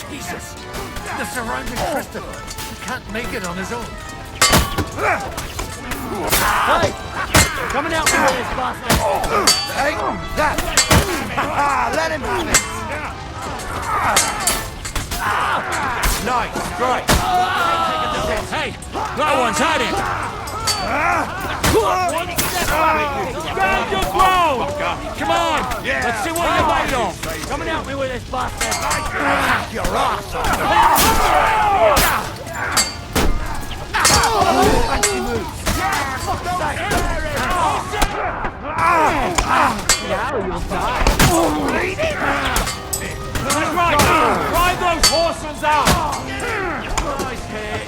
A: Jesus! The surrounding Christopher! He can't make it on his own.
I: Hey! Coming out from this bastard!
R: Take that! Let him have it!
I: Nice, great! Hey! No one's had it! Stand your ground! Come on! Let's see what you're made of! Come and help me with this bastard! Hack your ass Fancy moves! Now you'll die! That's right! Drive those horses out! Nice hit!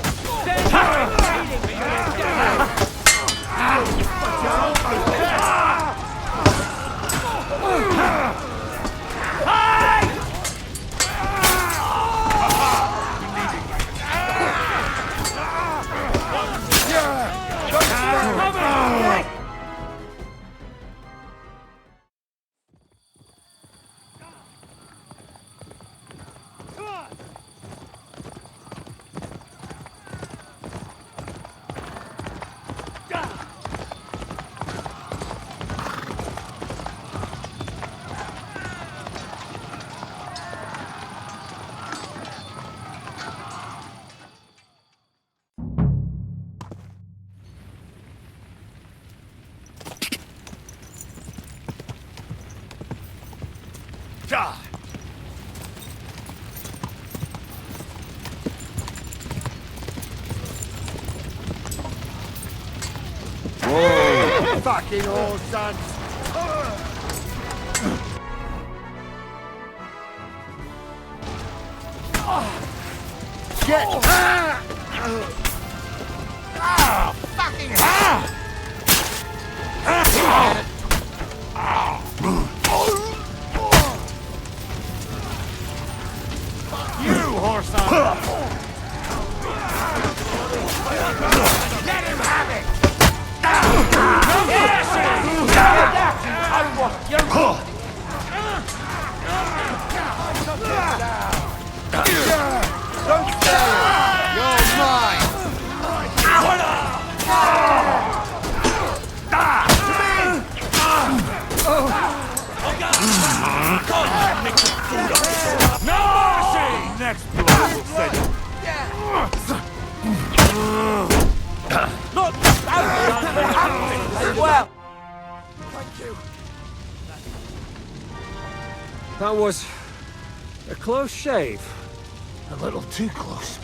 N: Whoa! Fucking all sons! Get! Fucking Fuck you, horse! Let him have it! Don't fail! You're mine!
I: No mercy!
N: Next blow will send you.
I: Look! Well!
N: Thank you.
I: That was a close shave.
N: A little too close.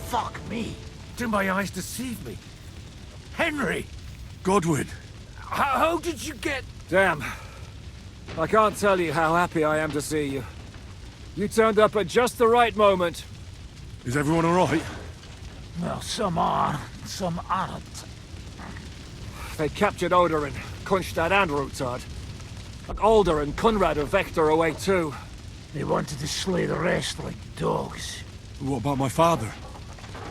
N: Fuck me.
A: Do my eyes deceive me? Henry!
P: Godwin!
A: How did you get...
I: Damn. I can't tell you how happy I am to see you. You turned up at just the right moment.
P: Is everyone alright?
N: Well, some are, some aren't.
I: They captured Odorin, Kunstad and Rutard. And Alder and Kunrad of Vector away too.
N: They wanted to slay the rest like dogs.
P: What about my father?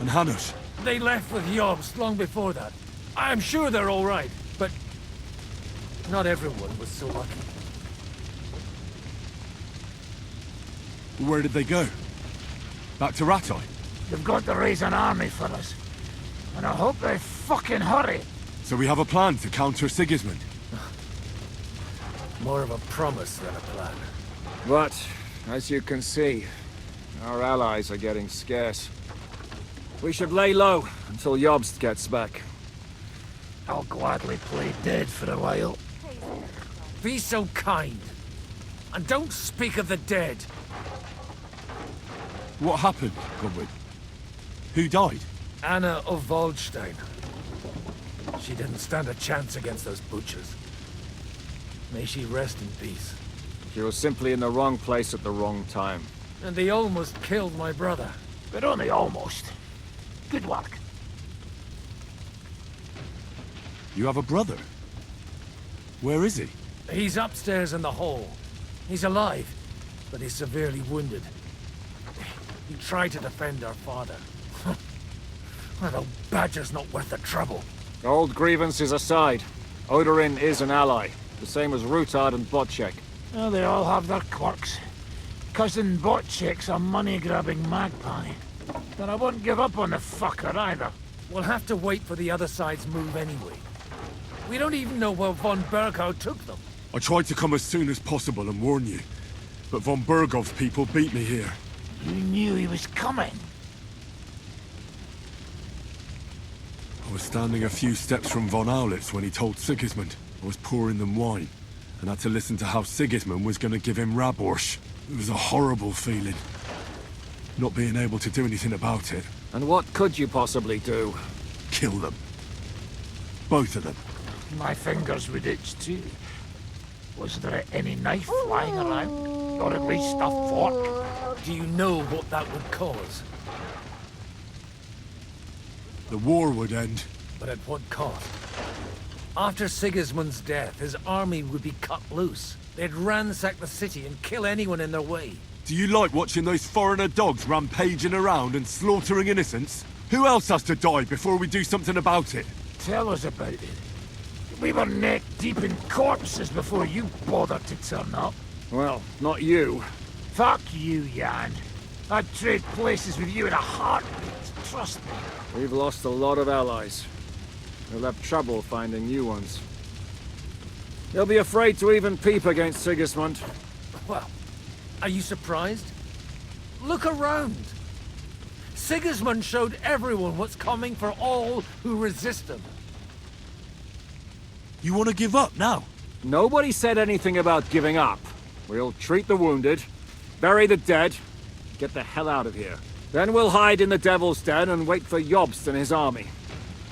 P: And Hanush?
A: They left with Jobst long before that. I'm sure they're all right, but... not everyone was so lucky.
P: Where did they go? Back to Rattay?
N: They've got to raise an army for us. And I hope they fucking hurry.
P: So we have a plan to counter Sigismund?
A: More of a promise than a plan.
I: But, as you can see, our allies are getting scarce. We should lay low until Jobst gets back.
N: I'll gladly play dead for a while.
A: Be so kind. And don't speak of the dead.
P: What happened, Godwin? Who died?
A: Anna of Waldstein. She didn't stand a chance against those butchers. May she rest in peace.
I: She was simply in the wrong place at the wrong time.
A: And they almost killed my brother.
N: But only almost. Good work.
P: You have a brother? Where is he?
A: He's upstairs in the hall. He's alive, but he's severely wounded. He tried to defend our father. Well, the badger's not worth the trouble.
I: Old grievances aside, Odorin is an ally, the same as Rutard and Botchek.
N: Well, they all have their quirks. Cousin Botchek's a money-grabbing magpie. But I won't give up on the fucker either.
A: We'll have to wait for the other side's move anyway. We don't even know where von Berghow took them.
P: I tried to come as soon as possible and warn you, but von Bergov's people beat me here.
N: You knew he was coming.
P: I was standing a few steps from von Aulitz when he told Sigismund I was pouring them wine, and had to listen to how Sigismund was going to give him Raborsch. It was a horrible feeling, not being able to do anything about it.
J: And what could you possibly do?
P: Kill them. Both of them.
I: My fingers would itch too. Was there any knife lying around? Or at least a fork?
A: Do you know what that would cause?
P: The war would end.
A: But at what cost? After Sigismund's death, his army would be cut loose. They'd ransack the city and kill anyone in their way.
P: Do you like watching those foreigner dogs rampaging around and slaughtering innocents? Who else has to die before we do something about it?
I: Tell us about it. We were neck deep in corpses before you bothered to turn up.
J: Well, not you.
I: Fuck you, Jan. I'd trade places with you in a heartbeat, trust me.
J: We've lost a lot of allies. We'll have trouble finding new ones. They'll be afraid to even peep against Sigismund.
A: Well, are you surprised? Look around. Sigismund showed everyone what's coming for all who resist him.
P: You want to give up now?
J: Nobody said anything about giving up. We'll treat the wounded, bury the dead, get the hell out of here. Then we'll hide in the Devil's Den and wait for Jobst and his army.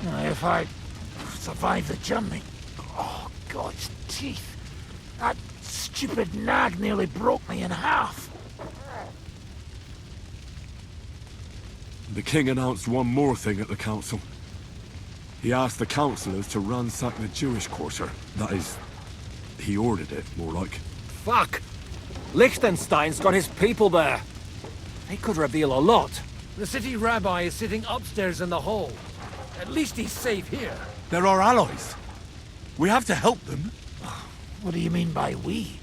I: If I survive the journey... Oh, God's teeth. That stupid nag nearly broke me in half.
P: The king announced one more thing at the council. He asked the councillors to ransack the Jewish quarter. That is, he ordered it, more like.
J: Fuck! Liechtenstein's got his people there. They could reveal a lot.
A: The city rabbi is sitting upstairs in the hall. At least he's safe here.
P: They're our allies. We have to help them.
I: What do you mean by we?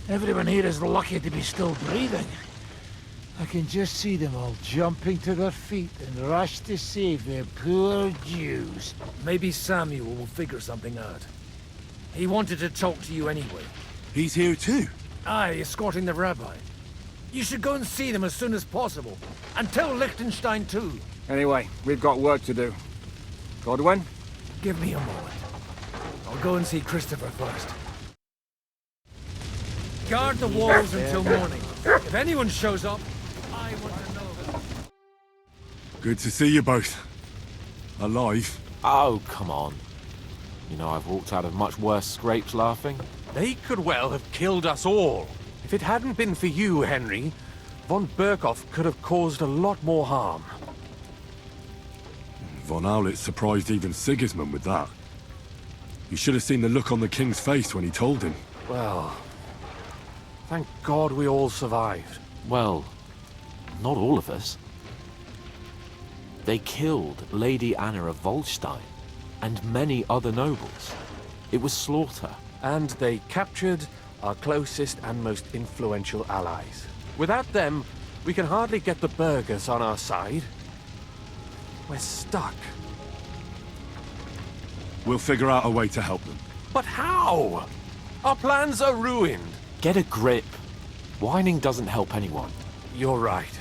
I: Everyone here is lucky to be still breathing. I can just see them all jumping to their feet and rush to save their poor Jews.
A: Maybe Samuel will figure something out. He wanted to talk to you anyway.
P: He's here too?
A: Aye, escorting the rabbi. You should go and see them as soon as possible. And tell Liechtenstein too.
J: Anyway, we've got work to do. Godwin?
A: Give me a moment. I'll go and see Christopher first. Guard the walls until morning. If anyone shows up, I want to know.
P: Good to see you both. Alive.
B: Oh, come on. You know, I've walked out of much worse scrapes laughing.
D: They could well have killed us all.
B: If it hadn't been for you, Henry, von Berkhoff could have caused a lot more harm.
P: Von Aulitz surprised even Sigismund with that. You should have seen the look on the king's face when he told him.
B: Well, thank God we all survived.
U: Well, not all of us. They killed Lady Anna of Volstein and many other nobles. It was slaughter.
B: And they captured our closest and most influential allies. Without them, we can hardly get the burghers on our side. We're stuck.
P: We'll figure out a way to help them.
B: But how? Our plans are ruined.
U: Get a grip. Whining doesn't help anyone.
B: You're right.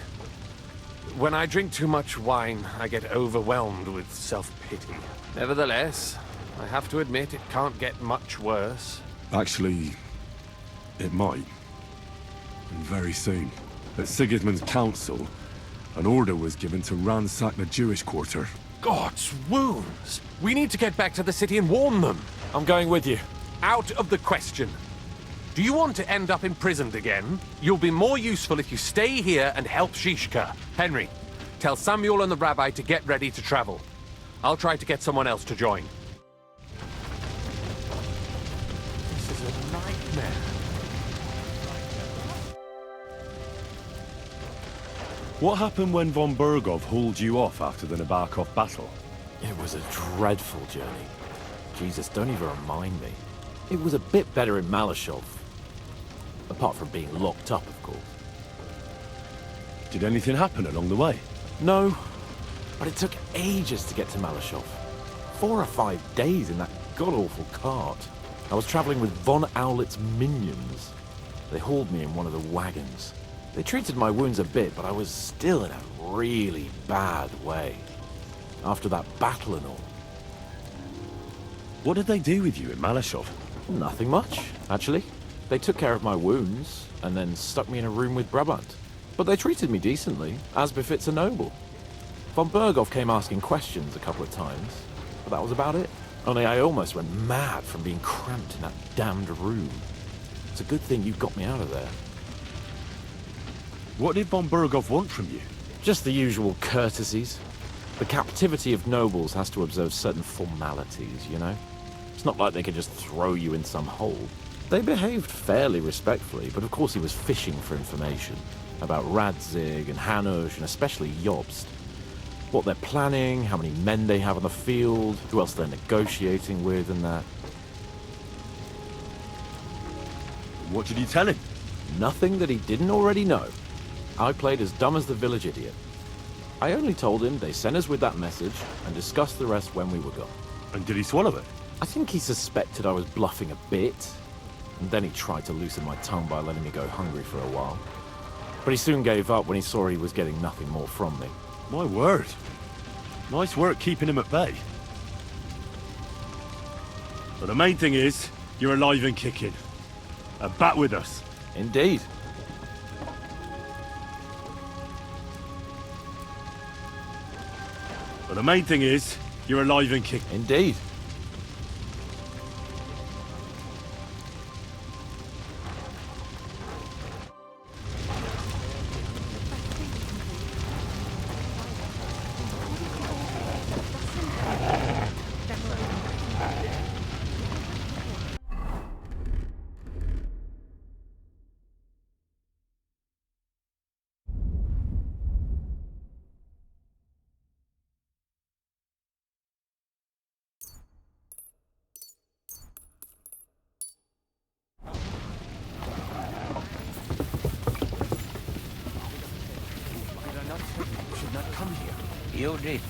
B: When I drink too much wine, I get overwhelmed with self-pity. Nevertheless, I have to admit it can't get much worse.
P: Actually, it might. And very soon. At Sigismund's council, an order was given to ransack the Jewish quarter.
B: God's wounds! We need to get back to the city and warn them. I'm going with you. Out of the question. Do you want to end up imprisoned again? You'll be more useful if you stay here and help Shishka. Henry, tell Samuel and the rabbi to get ready to travel. I'll try to get someone else to join. This is a nightmare.
W: What happened when von Berghoff hauled you off after the Nabokov battle?
U: It was a dreadful journey. Jesus, don't even remind me. It was a bit better in Malashov. Apart from being locked up, of course.
W: Did anything happen along the way?
U: No, but it took ages to get to Malashov. 4 or 5 days in that god-awful cart. I was traveling with von Aulitz's minions. They hauled me in one of the wagons. They treated my wounds a bit, but I was still in a really bad way. After that battle and all,
W: What did they do with you in Malashov?
U: Nothing much, actually. They took care of my wounds, and then stuck me in a room with Brabant. But they treated me decently, as befits a noble. Von Berghoff came asking questions a couple of times, but that was about it. Only I almost went mad from being cramped in that damned room. It's a good thing you got me out of there.
W: What did von Berghoff want from you?
U: Just the usual courtesies. The captivity of nobles has to observe certain formalities, you know? It's not like they could just throw you in some hole. They behaved fairly respectfully, but of course he was fishing for information about Radzig and Hanush, and especially Jobst. What they're planning, how many men they have on the field, who else they're negotiating with, and that.
W: What did you tell him?
U: Nothing that he didn't already know. I played as dumb as the village idiot. I only told him they sent us with that message and discussed the rest when we were gone.
W: And did he swallow it?
U: I think he suspected I was bluffing a bit, and then he tried to loosen my tongue by letting me go hungry for a while. But he soon gave up when he saw he was getting nothing more from me.
W: My word. Nice work keeping him at bay. But the main thing is, you're alive and kicking. And back with us.
U: Indeed.
W: But the main thing is, you're alive and kicking.
U: Indeed.
E: You did.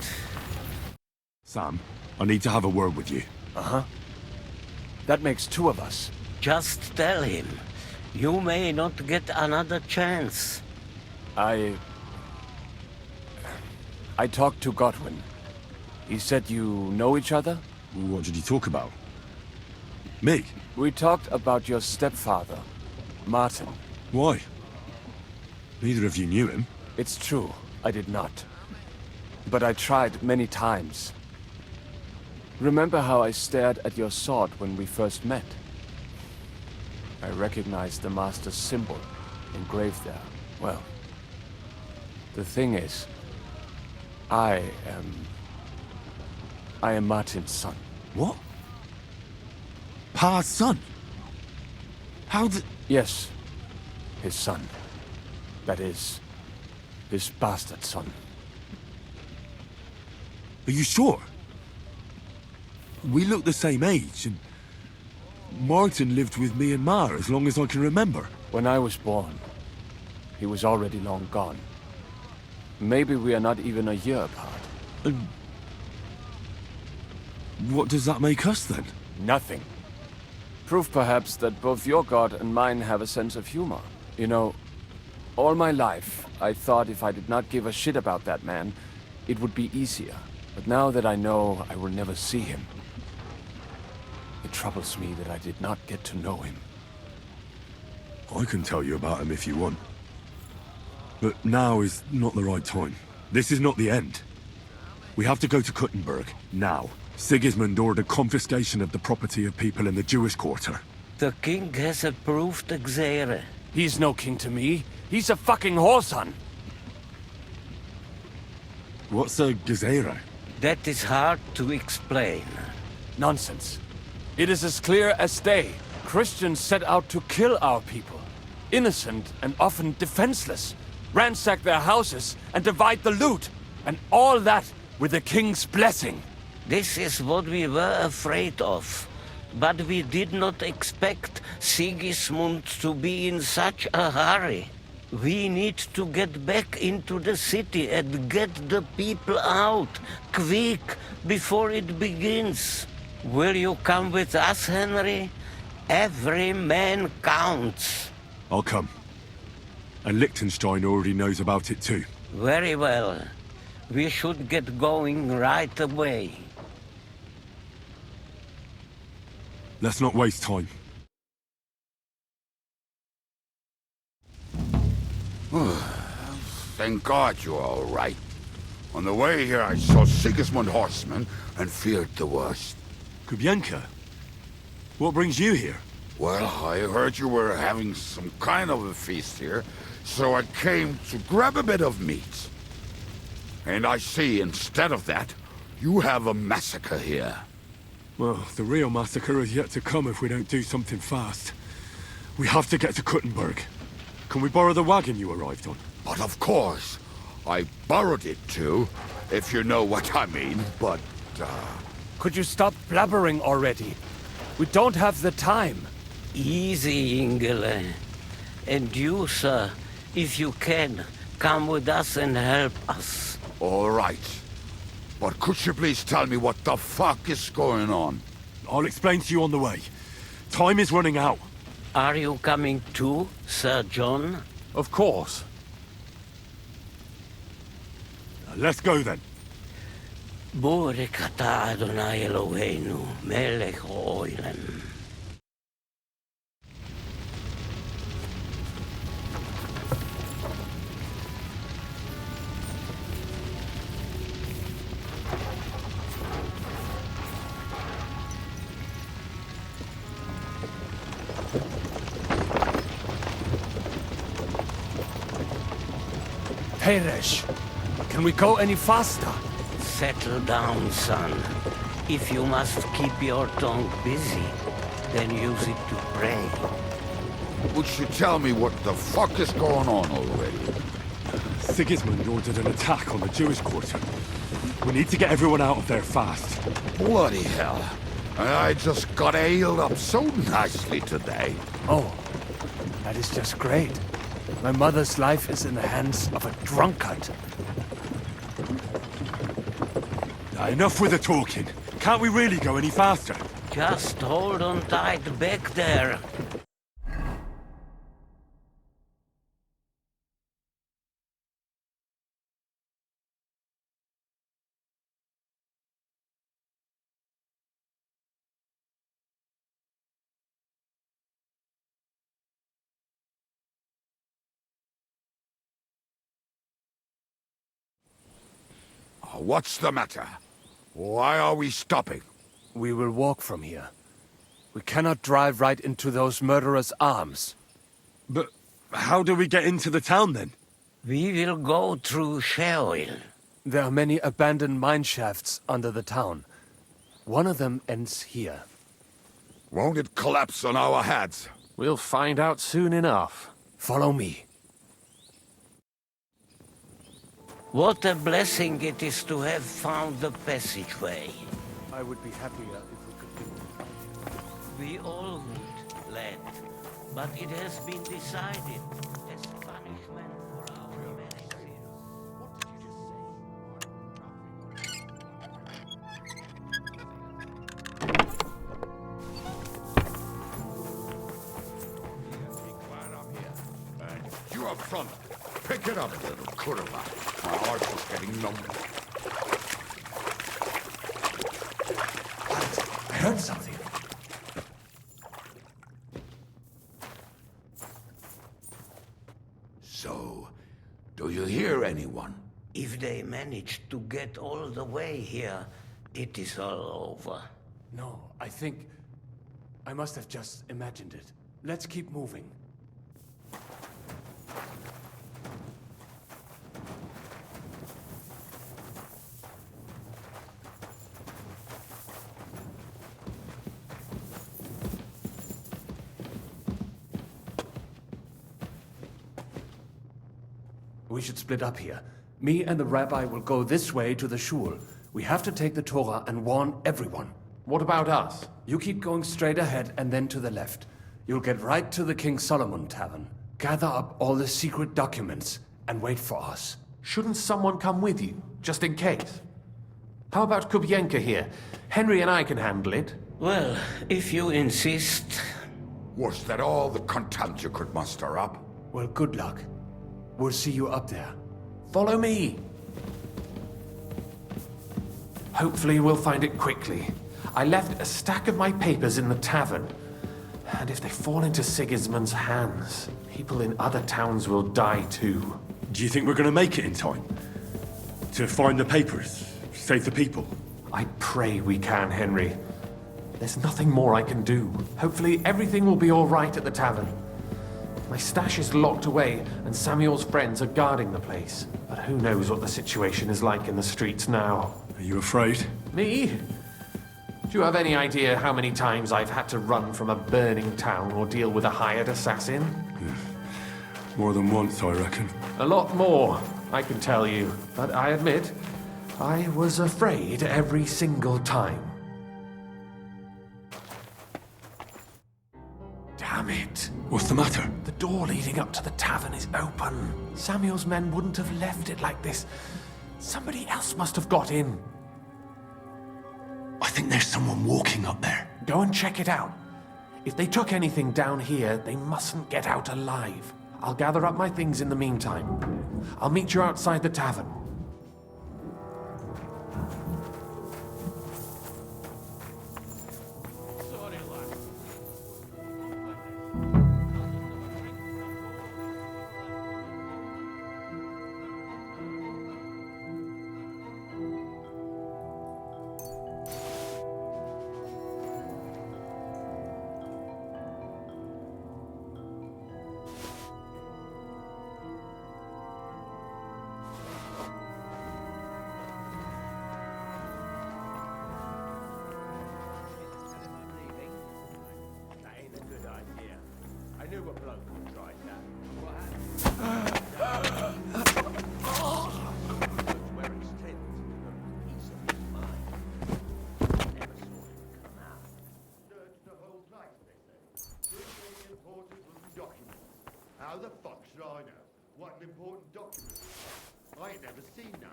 P: Sam, I need to have a word with you.
V: Uh-huh. That makes two of us.
E: Just tell him. You may not get another chance.
V: I talked to Godwin. He said you know each other?
P: What did you talk about? Me?
V: We talked about your stepfather, Martin.
P: Why? Neither of you knew him.
V: It's true, I did not. But I tried many times. Remember how I stared at your sword when we first met? I recognized the Master's symbol engraved there. Well, the thing is, I am Martin's son.
P: What? Pa's son? How did...
V: Yes, his son. That is, his bastard son.
P: Are you sure? We look the same age, and Martin lived with me and Ma as long as I can remember.
V: When I was born, he was already long gone. Maybe we are not even a year apart.
P: And what does that make us then?
V: Nothing. Proof perhaps that both your god and mine have a sense of humor. You know, all my life, I thought if I did not give a shit about that man, it would be easier. But now that I know I will never see him, it troubles me that I did not get to know him.
P: I can tell you about him if you want. But now is not the right time. This is not the end. We have to go to Kuttenberg, now. Sigismund ordered confiscation of the property of people in the Jewish quarter.
E: The king has approved Xere.
V: He's no king to me. He's a fucking whoreson.
P: What's a gezerah?
E: That is hard to explain.
V: Nonsense. It is as clear as day. Christians set out to kill our people. Innocent and often defenseless. Ransack their houses and divide the loot. And all that with the king's blessing.
E: This is what we were afraid of. But we did not expect Sigismund to be in such a hurry. We need to get back into the city and get the people out, quick, before it begins. Will you come with us, Henry? Every man counts.
P: I'll come. And Liechtenstein already knows about it too.
E: Very well. We should get going right away.
P: Let's not waste time.
F: Thank God you're all right. On the way here, I saw Sigismund horsemen and feared the worst.
P: Kubienka? What brings you here?
F: Well, I heard you were having some kind of a feast here, so I came to grab a bit of meat. And I see, instead of that, you have a massacre here.
P: Well, the real massacre is yet to come if we don't do something fast. We have to get to Kuttenberg. Can we borrow the wagon you arrived on?
F: But of course. I borrowed it too, if you know what I mean, but,
V: Could you stop blabbering already? We don't have the time.
E: Easy, Ingele. And you, sir, if you can, come with us and help us.
F: All right. But could you please tell me what the fuck is going on?
P: I'll explain to you on the way. Time is running out.
E: Are you coming too, Sir John?
V: Of course.
P: Let's go then.
E: Burekata Adonai Eloheinu, melech ha'olam.
V: Peresh, can we go any faster?
E: Settle down, son. If you must keep your tongue busy, then use it to pray.
F: Would you tell me what the fuck is going on already?
P: Sigismund ordered an attack on the Jewish quarter. We need to get everyone out of there fast.
F: Bloody hell. I just got ailed up so nicely today.
V: Oh, that is just great. My mother's life is in the hands of a drunkard.
P: Enough with the talking. Can't we really go any faster?
E: Just hold on tight back there.
F: What's the matter? Why are we stopping?
V: We will walk from here. We cannot drive right into those murderers' arms.
P: But how do we get into the town then?
E: We will go through Sheol.
V: There are many abandoned mine shafts under the town. One of them ends here.
F: Won't it collapse on our heads?
B: We'll find out soon enough.
V: Follow me.
E: What a blessing it is to have found the passageway.
V: I would be happier if we could be...
E: We all would, lad. But it has been decided as punishment for our many sins.
F: You up front. Pick it up, little Kurva. My heart is getting numb.
V: I heard something.
F: So, do you hear anyone?
E: If they manage to get all the way here, it is all over.
V: No, I think... I must have just imagined it. Let's keep moving. We should split up here. Me and the rabbi will go this way to the shul. We have to take the Torah and warn everyone.
B: What about us?
V: You keep going straight ahead and then to the left. You'll get right to the King Solomon Tavern. Gather up all the secret documents and wait for us.
B: Shouldn't someone come with you, just in case? How about Kubienka here? Henry and I can handle it.
E: Well, if you insist.
F: Was that all the content you could muster up?
V: Well, good luck. We'll see you up there.
B: Follow me. Hopefully we'll find it quickly. I left a stack of my papers in the tavern. And if they fall into Sigismund's hands, people in other towns will die too.
P: Do you think we're gonna make it in time? To find the papers? Save the people?
B: I pray we can, Henry. There's nothing more I can do. Hopefully everything will be all right at the tavern. My stash is locked away, and Samuel's friends are guarding the place. But who knows what the situation is like in the streets now.
P: Are you afraid?
B: Me? Do you have any idea how many times I've had to run from a burning town or deal with a hired assassin?
P: More than once, I reckon.
B: A lot more, I can tell you. But I admit, I was afraid every single time. Damn it.
P: What's the matter?
B: The door leading up to the tavern is open. Samuel's men wouldn't have left it like this. Somebody else must have got in.
N: I think there's someone walking up there.
B: Go and check it out. If they took anything down here, they mustn't get out alive. I'll gather up my things in the meantime. I'll meet you outside the tavern.
C: How the fuck should I know what an important document is? I ain't never seen none.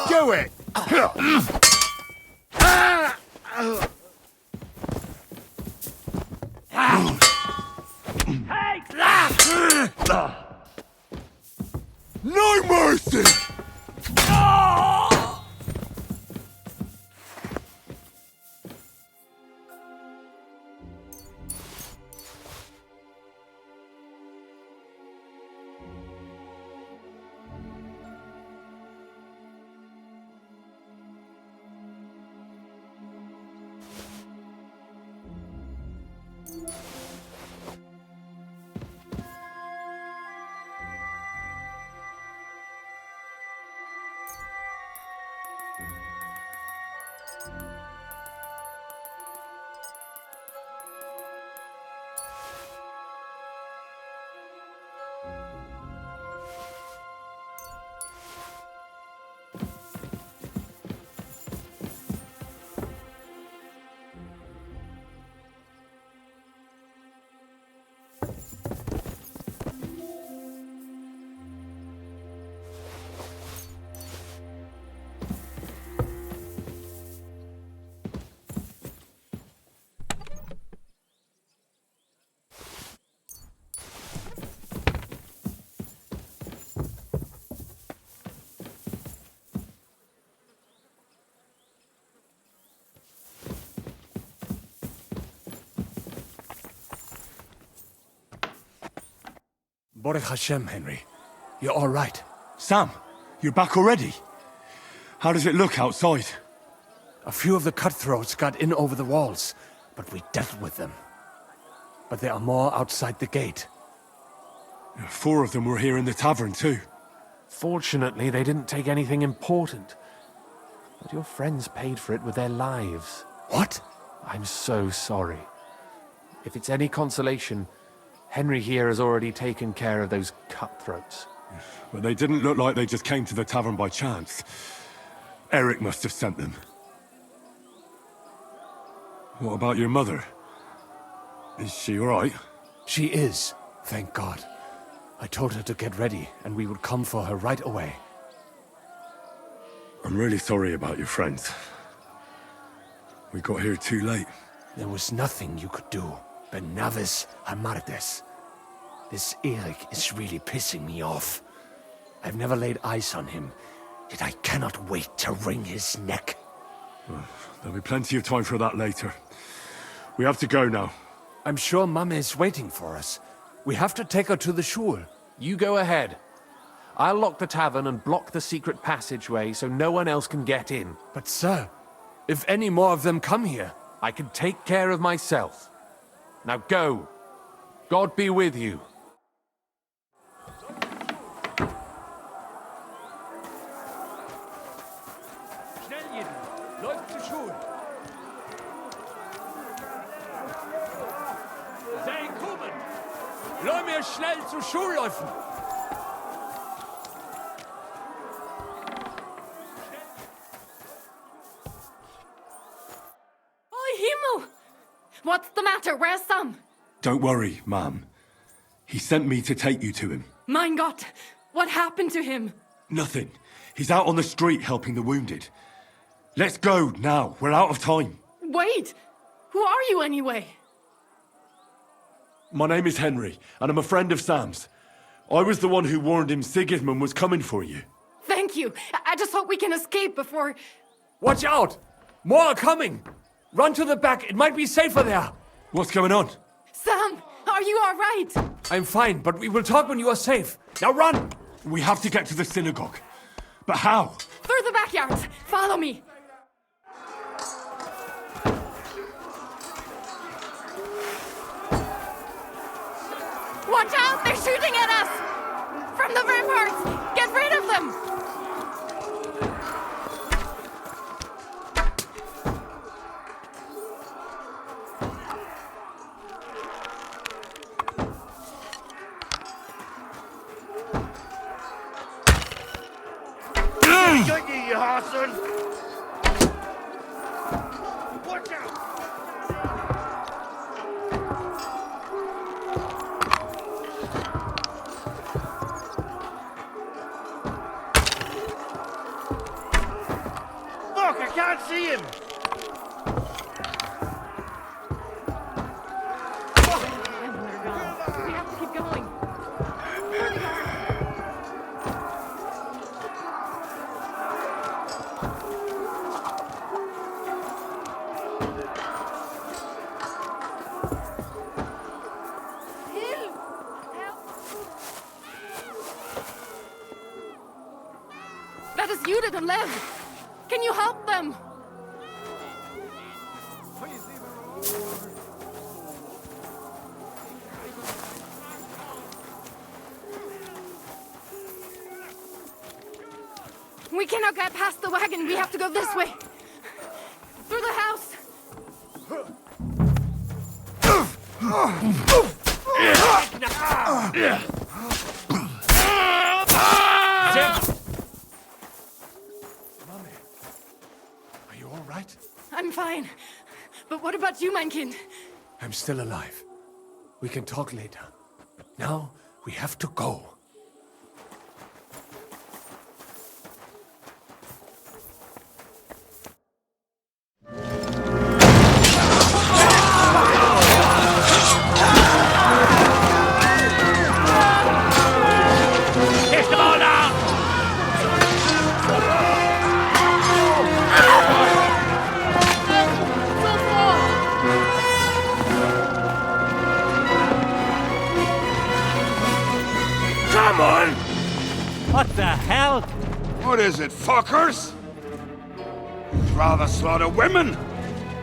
C: Do it!
N: No mercy! Baruch Hashem, Henry. You're all right.
P: Sam, you're back already? How does it look outside?
N: A few of the cutthroats got in over the walls, but we dealt with them. But there are more outside the gate.
P: 4 of them were here in the tavern too.
B: Fortunately, they didn't take anything important. But your friends paid for it with their lives.
N: What?
B: I'm so sorry. If it's any consolation, Henry here has already taken care of those cutthroats.
P: But they didn't look like they just came to the tavern by chance. Eric must have sent them. What about your mother? Is she all right?
V: She is, thank God. I told her to get ready, and we would come for her right away.
P: I'm really sorry about your friends. We got here too late.
V: There was nothing you could do. Benavis Amartes. This Eric is really pissing me off. I've never laid eyes on him, yet I cannot wait to wring his neck.
P: Well, there'll be plenty of time for that later. We have to go now.
V: I'm sure Mum is waiting for us. We have to take her to the shul.
B: You go ahead. I'll lock the tavern and block the secret passageway so no one else can get in.
V: But sir, if any more of them come here,
B: I can take care of myself. Now go. God be with you.
J: Schnell jeden! Läuft zur Schule! Sei kommen! Lass mir schnell zur Schule laufen!
G: What's the matter? Where's Sam?
P: Don't worry, ma'am. He sent me to take you to him.
G: Mein Gott! What happened to him?
P: Nothing. He's out on the street helping the wounded. Let's go now. We're out of time.
G: Wait! Who are you anyway?
P: My name is Henry, and I'm a friend of Sam's. I was the one who warned him Sigismund was coming for you.
G: Thank you. I just hope we can escape before...
V: Watch out! More are coming! Run to the back, it might be safer there!
P: What's going on?
G: Sam, are you all right?
V: I'm fine, but we will talk when you are safe. Now run!
P: We have to get to the synagogue. But how?
G: Through the backyards. Follow me. Watch out! They're shooting at us! From the ramparts! Get rid of them!
C: Got you, you Hassan! Watch out! Fuck, I can't see him!
G: We have to keep going. That is Judith and Lev. Can you help them? We cannot get past the wagon. We have to go this way. Through the house.
V: Are you all right?
G: I'm fine. But what about you, mein Kind?
V: I'm still alive. We can talk later. Now, we have to go.
F: Come on!
H: What the hell?
F: What is it, fuckers? You'd rather slaughter women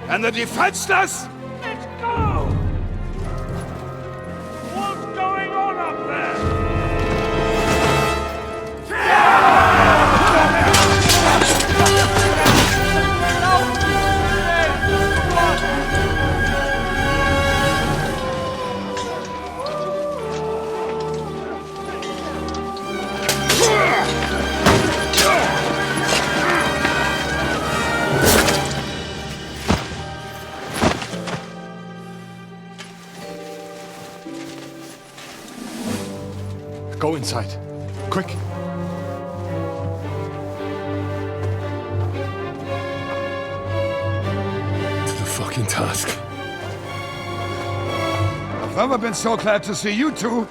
F: and the defenseless?
J: Let's go! What's going on up there?
P: Go inside. Quick. To the fucking task.
F: I've never been so glad to see you two.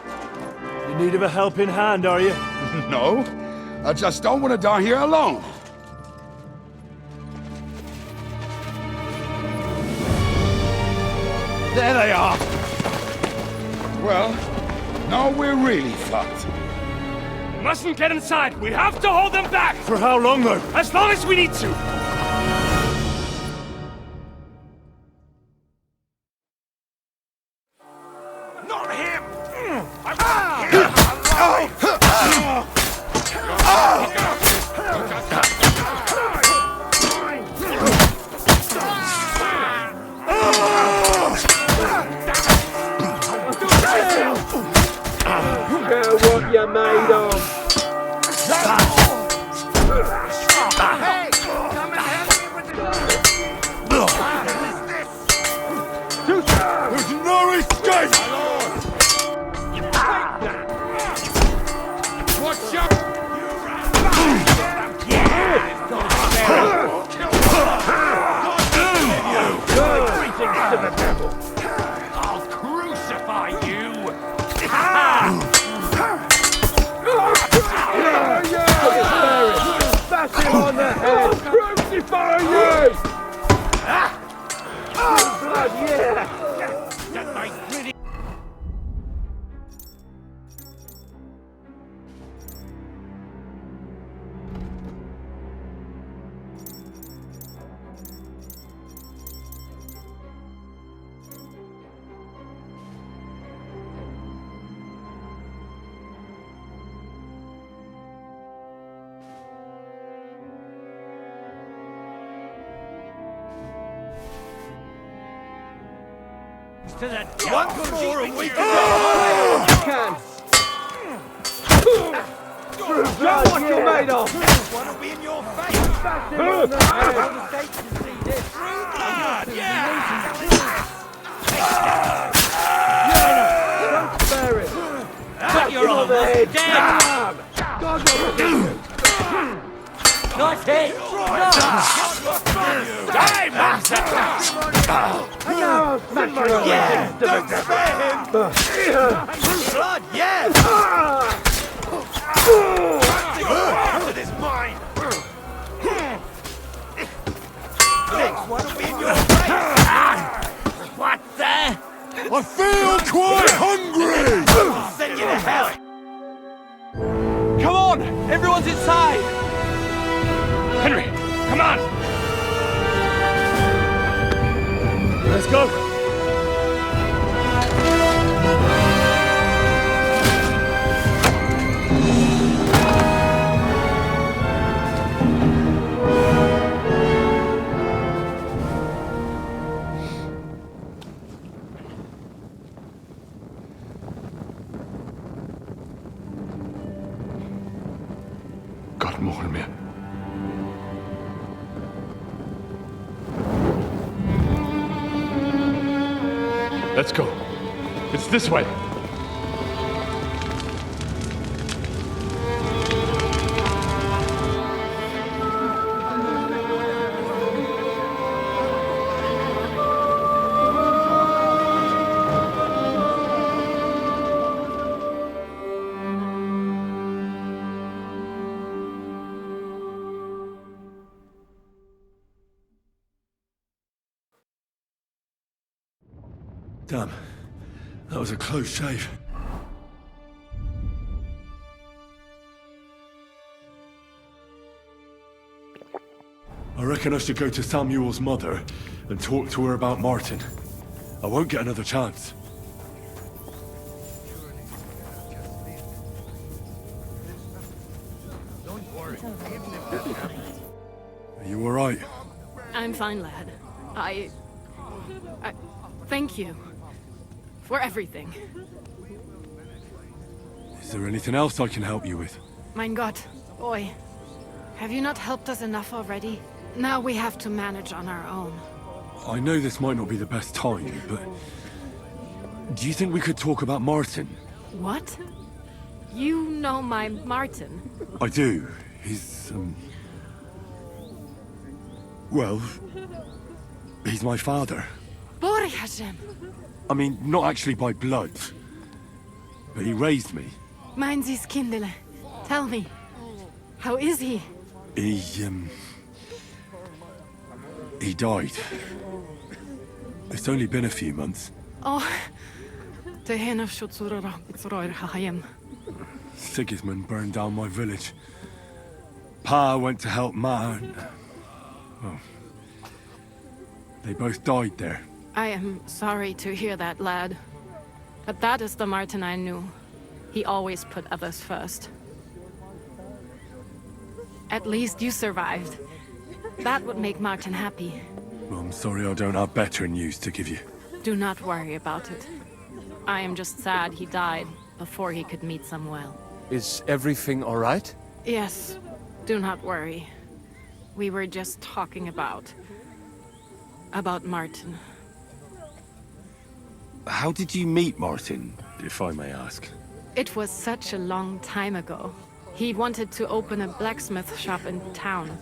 H: In need of a helping hand, are you?
F: No, I just don't want to die here alone.
R: There they are!
F: Well, now we're really fucked.
H: We mustn't get inside! We have to hold them back! For how long, though? As long as we need to!
R: Not him! I want him alive!
T: What you made of?
R: Hey! Come and help me with the
F: There's no escape!
R: Watch out!
H: Greetings to the devil! I'll crucify you!
T: Bash him on the head! Crucify you! Blood, yeah!
H: To the
R: One more and we can
T: Show what you're made of!
R: One will be in your face!
T: Bash him on the head!
R: The States can see this! Through blood!
T: Don't spare it! Bash him on the head! Damn! God,
H: Nice hit! Die, master!
R: Yeah! Don't spare him! Blood, yeah! Bastard is mine! Next one will be in your face!
H: What the?
F: I feel quite hungry!
R: I'll send you to hell!
T: Come on! Everyone's inside!
H: Henry, come on! Let's go!
P: God, mogen meer. Let's go. It's this way. Damn. That was a close shave. I reckon I should go to Samuel's mother and talk to her about Martin. I won't get another chance. Are you alright?
G: I'm fine, lad. I thank you for everything.
P: Is there anything else I can help you with?
G: Mein Gott, boy. Have you not helped us enough already? Now we have to manage on our own.
P: I know this might not be the best time, but... do you think we could talk about Martin?
G: What? You know my Martin.
P: I do. He's, well, he's my father.
G: Borjasem.
P: I mean, not actually by blood. But he raised me.
G: Meins is kindele. Tell me, how is he?
P: He died. It's only been a few months.
G: Oh, the hen of Schutzurara, it's Royer Hahayem.
P: Sigismund burned down my village. Pa went to help Ma, and... well, they both died there.
G: I am sorry to hear that, lad. But that is the Martin I knew. He always put others first. At least you survived. That would make Martin happy.
P: Well, I'm sorry I don't have better news to give you.
G: Do not worry about it. I am just sad he died before he could meet Samuel.
V: Is everything all right?
G: Yes, do not worry. We were just talking about Martin.
P: How did you meet Martin, if I may ask?
G: It was such a long time ago. He wanted to open a blacksmith shop in town,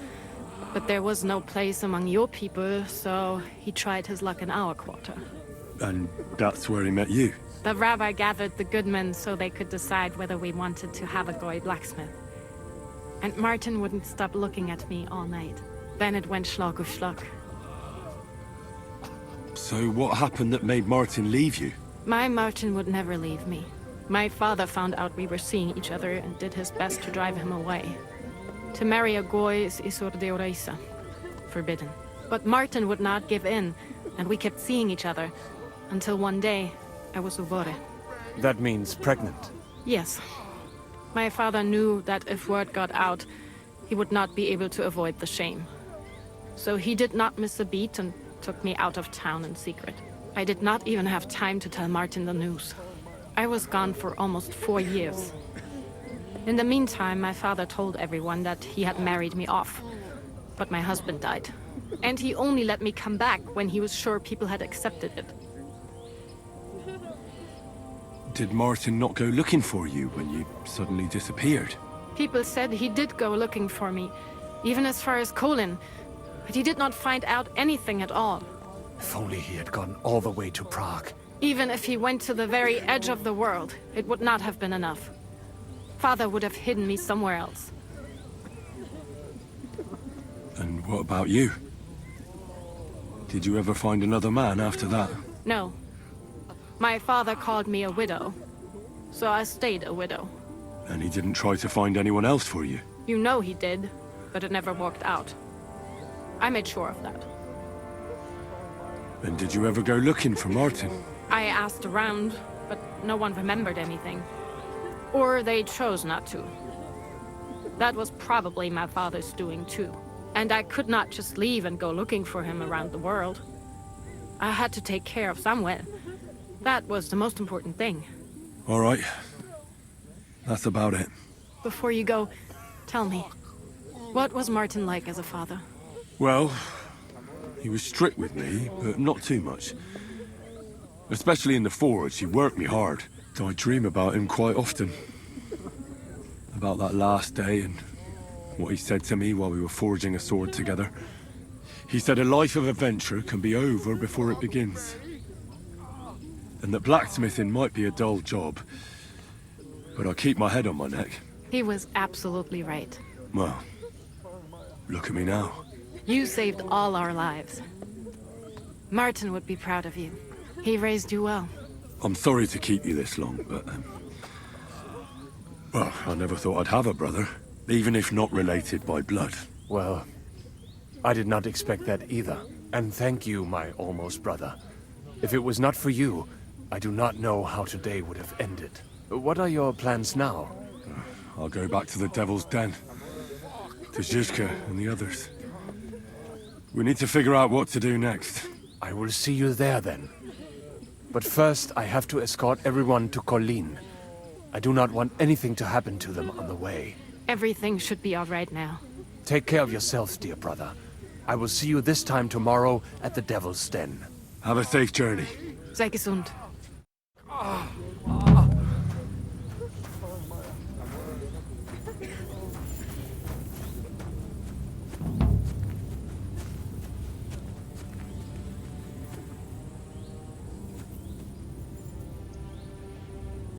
G: but there was no place among your people, so he tried his luck in our quarter.
P: And that's where he met you?
G: The rabbi gathered the good men so they could decide whether we wanted to have a goy blacksmith. And Martin wouldn't stop looking at me all night. Then it went schlag auf schlag.
P: So what happened that made Martin leave you?
G: My Martin would never leave me. My father found out we were seeing each other and did his best to drive him away. To marry a goy is isur deoraisa, forbidden. But Martin would not give in, and we kept seeing each other, until one day, I was uvore.
V: That means pregnant.
G: Yes. My father knew that if word got out, he would not be able to avoid the shame. So he did not miss a beat and took me out of town in secret. I did not even have time to tell Martin the news. I was gone for almost 4 years. In the meantime, my father told everyone that he had married me off. But my husband died. And he only let me come back when he was sure people had accepted it.
P: Did Martin not go looking for you when you suddenly disappeared?
G: People said he did go looking for me, even as far as Colin. But he did not find out anything at all.
V: If only he had gone all the way to Prague.
G: Even if he went to the very edge of the world, it would not have been enough. Father would have hidden me somewhere else.
P: And what about you? Did you ever find another man after that?
G: No. My father called me a widow, so I stayed a widow.
P: And he didn't try to find anyone else for you?
G: You know he did, but it never worked out. I made sure of that.
P: And did you ever go looking for Martin?
G: I asked around, but no one remembered anything. Or they chose not to. That was probably my father's doing too. And I could not just leave and go looking for him around the world. I had to take care of Samuel. That was the most important thing.
P: All right. That's about it.
G: Before you go, tell me, what was Martin like as a father?
P: Well, he was strict with me, but not too much. Especially in the forge, he worked me hard. I dream about him quite often. About that last day and what he said to me while we were forging a sword together. He said a life of adventure can be over before it begins. And that blacksmithing might be a dull job, but I keep my head on my neck.
G: He was absolutely right.
P: Well, look at me now.
G: You saved all our lives. Martin would be proud of you. He raised you well.
P: I'm sorry to keep you this long, but... well, I never thought I'd have a brother, even if not related by blood.
V: Well, I did not expect that either. And thank you, my almost brother. If it was not for you, I do not know how today would have ended. What are your plans now?
P: I'll go back to the Devil's Den. To Zizka and the others. We need to figure out what to do next.
V: I will see you there then. But first, I have to escort everyone to Colleen. I do not want anything to happen to them on the way.
G: Everything should be all right now.
V: Take care of yourselves, dear brother. I will see you this time tomorrow at the Devil's Den.
P: Have a safe journey.
G: Sei gesund.
J: Ah.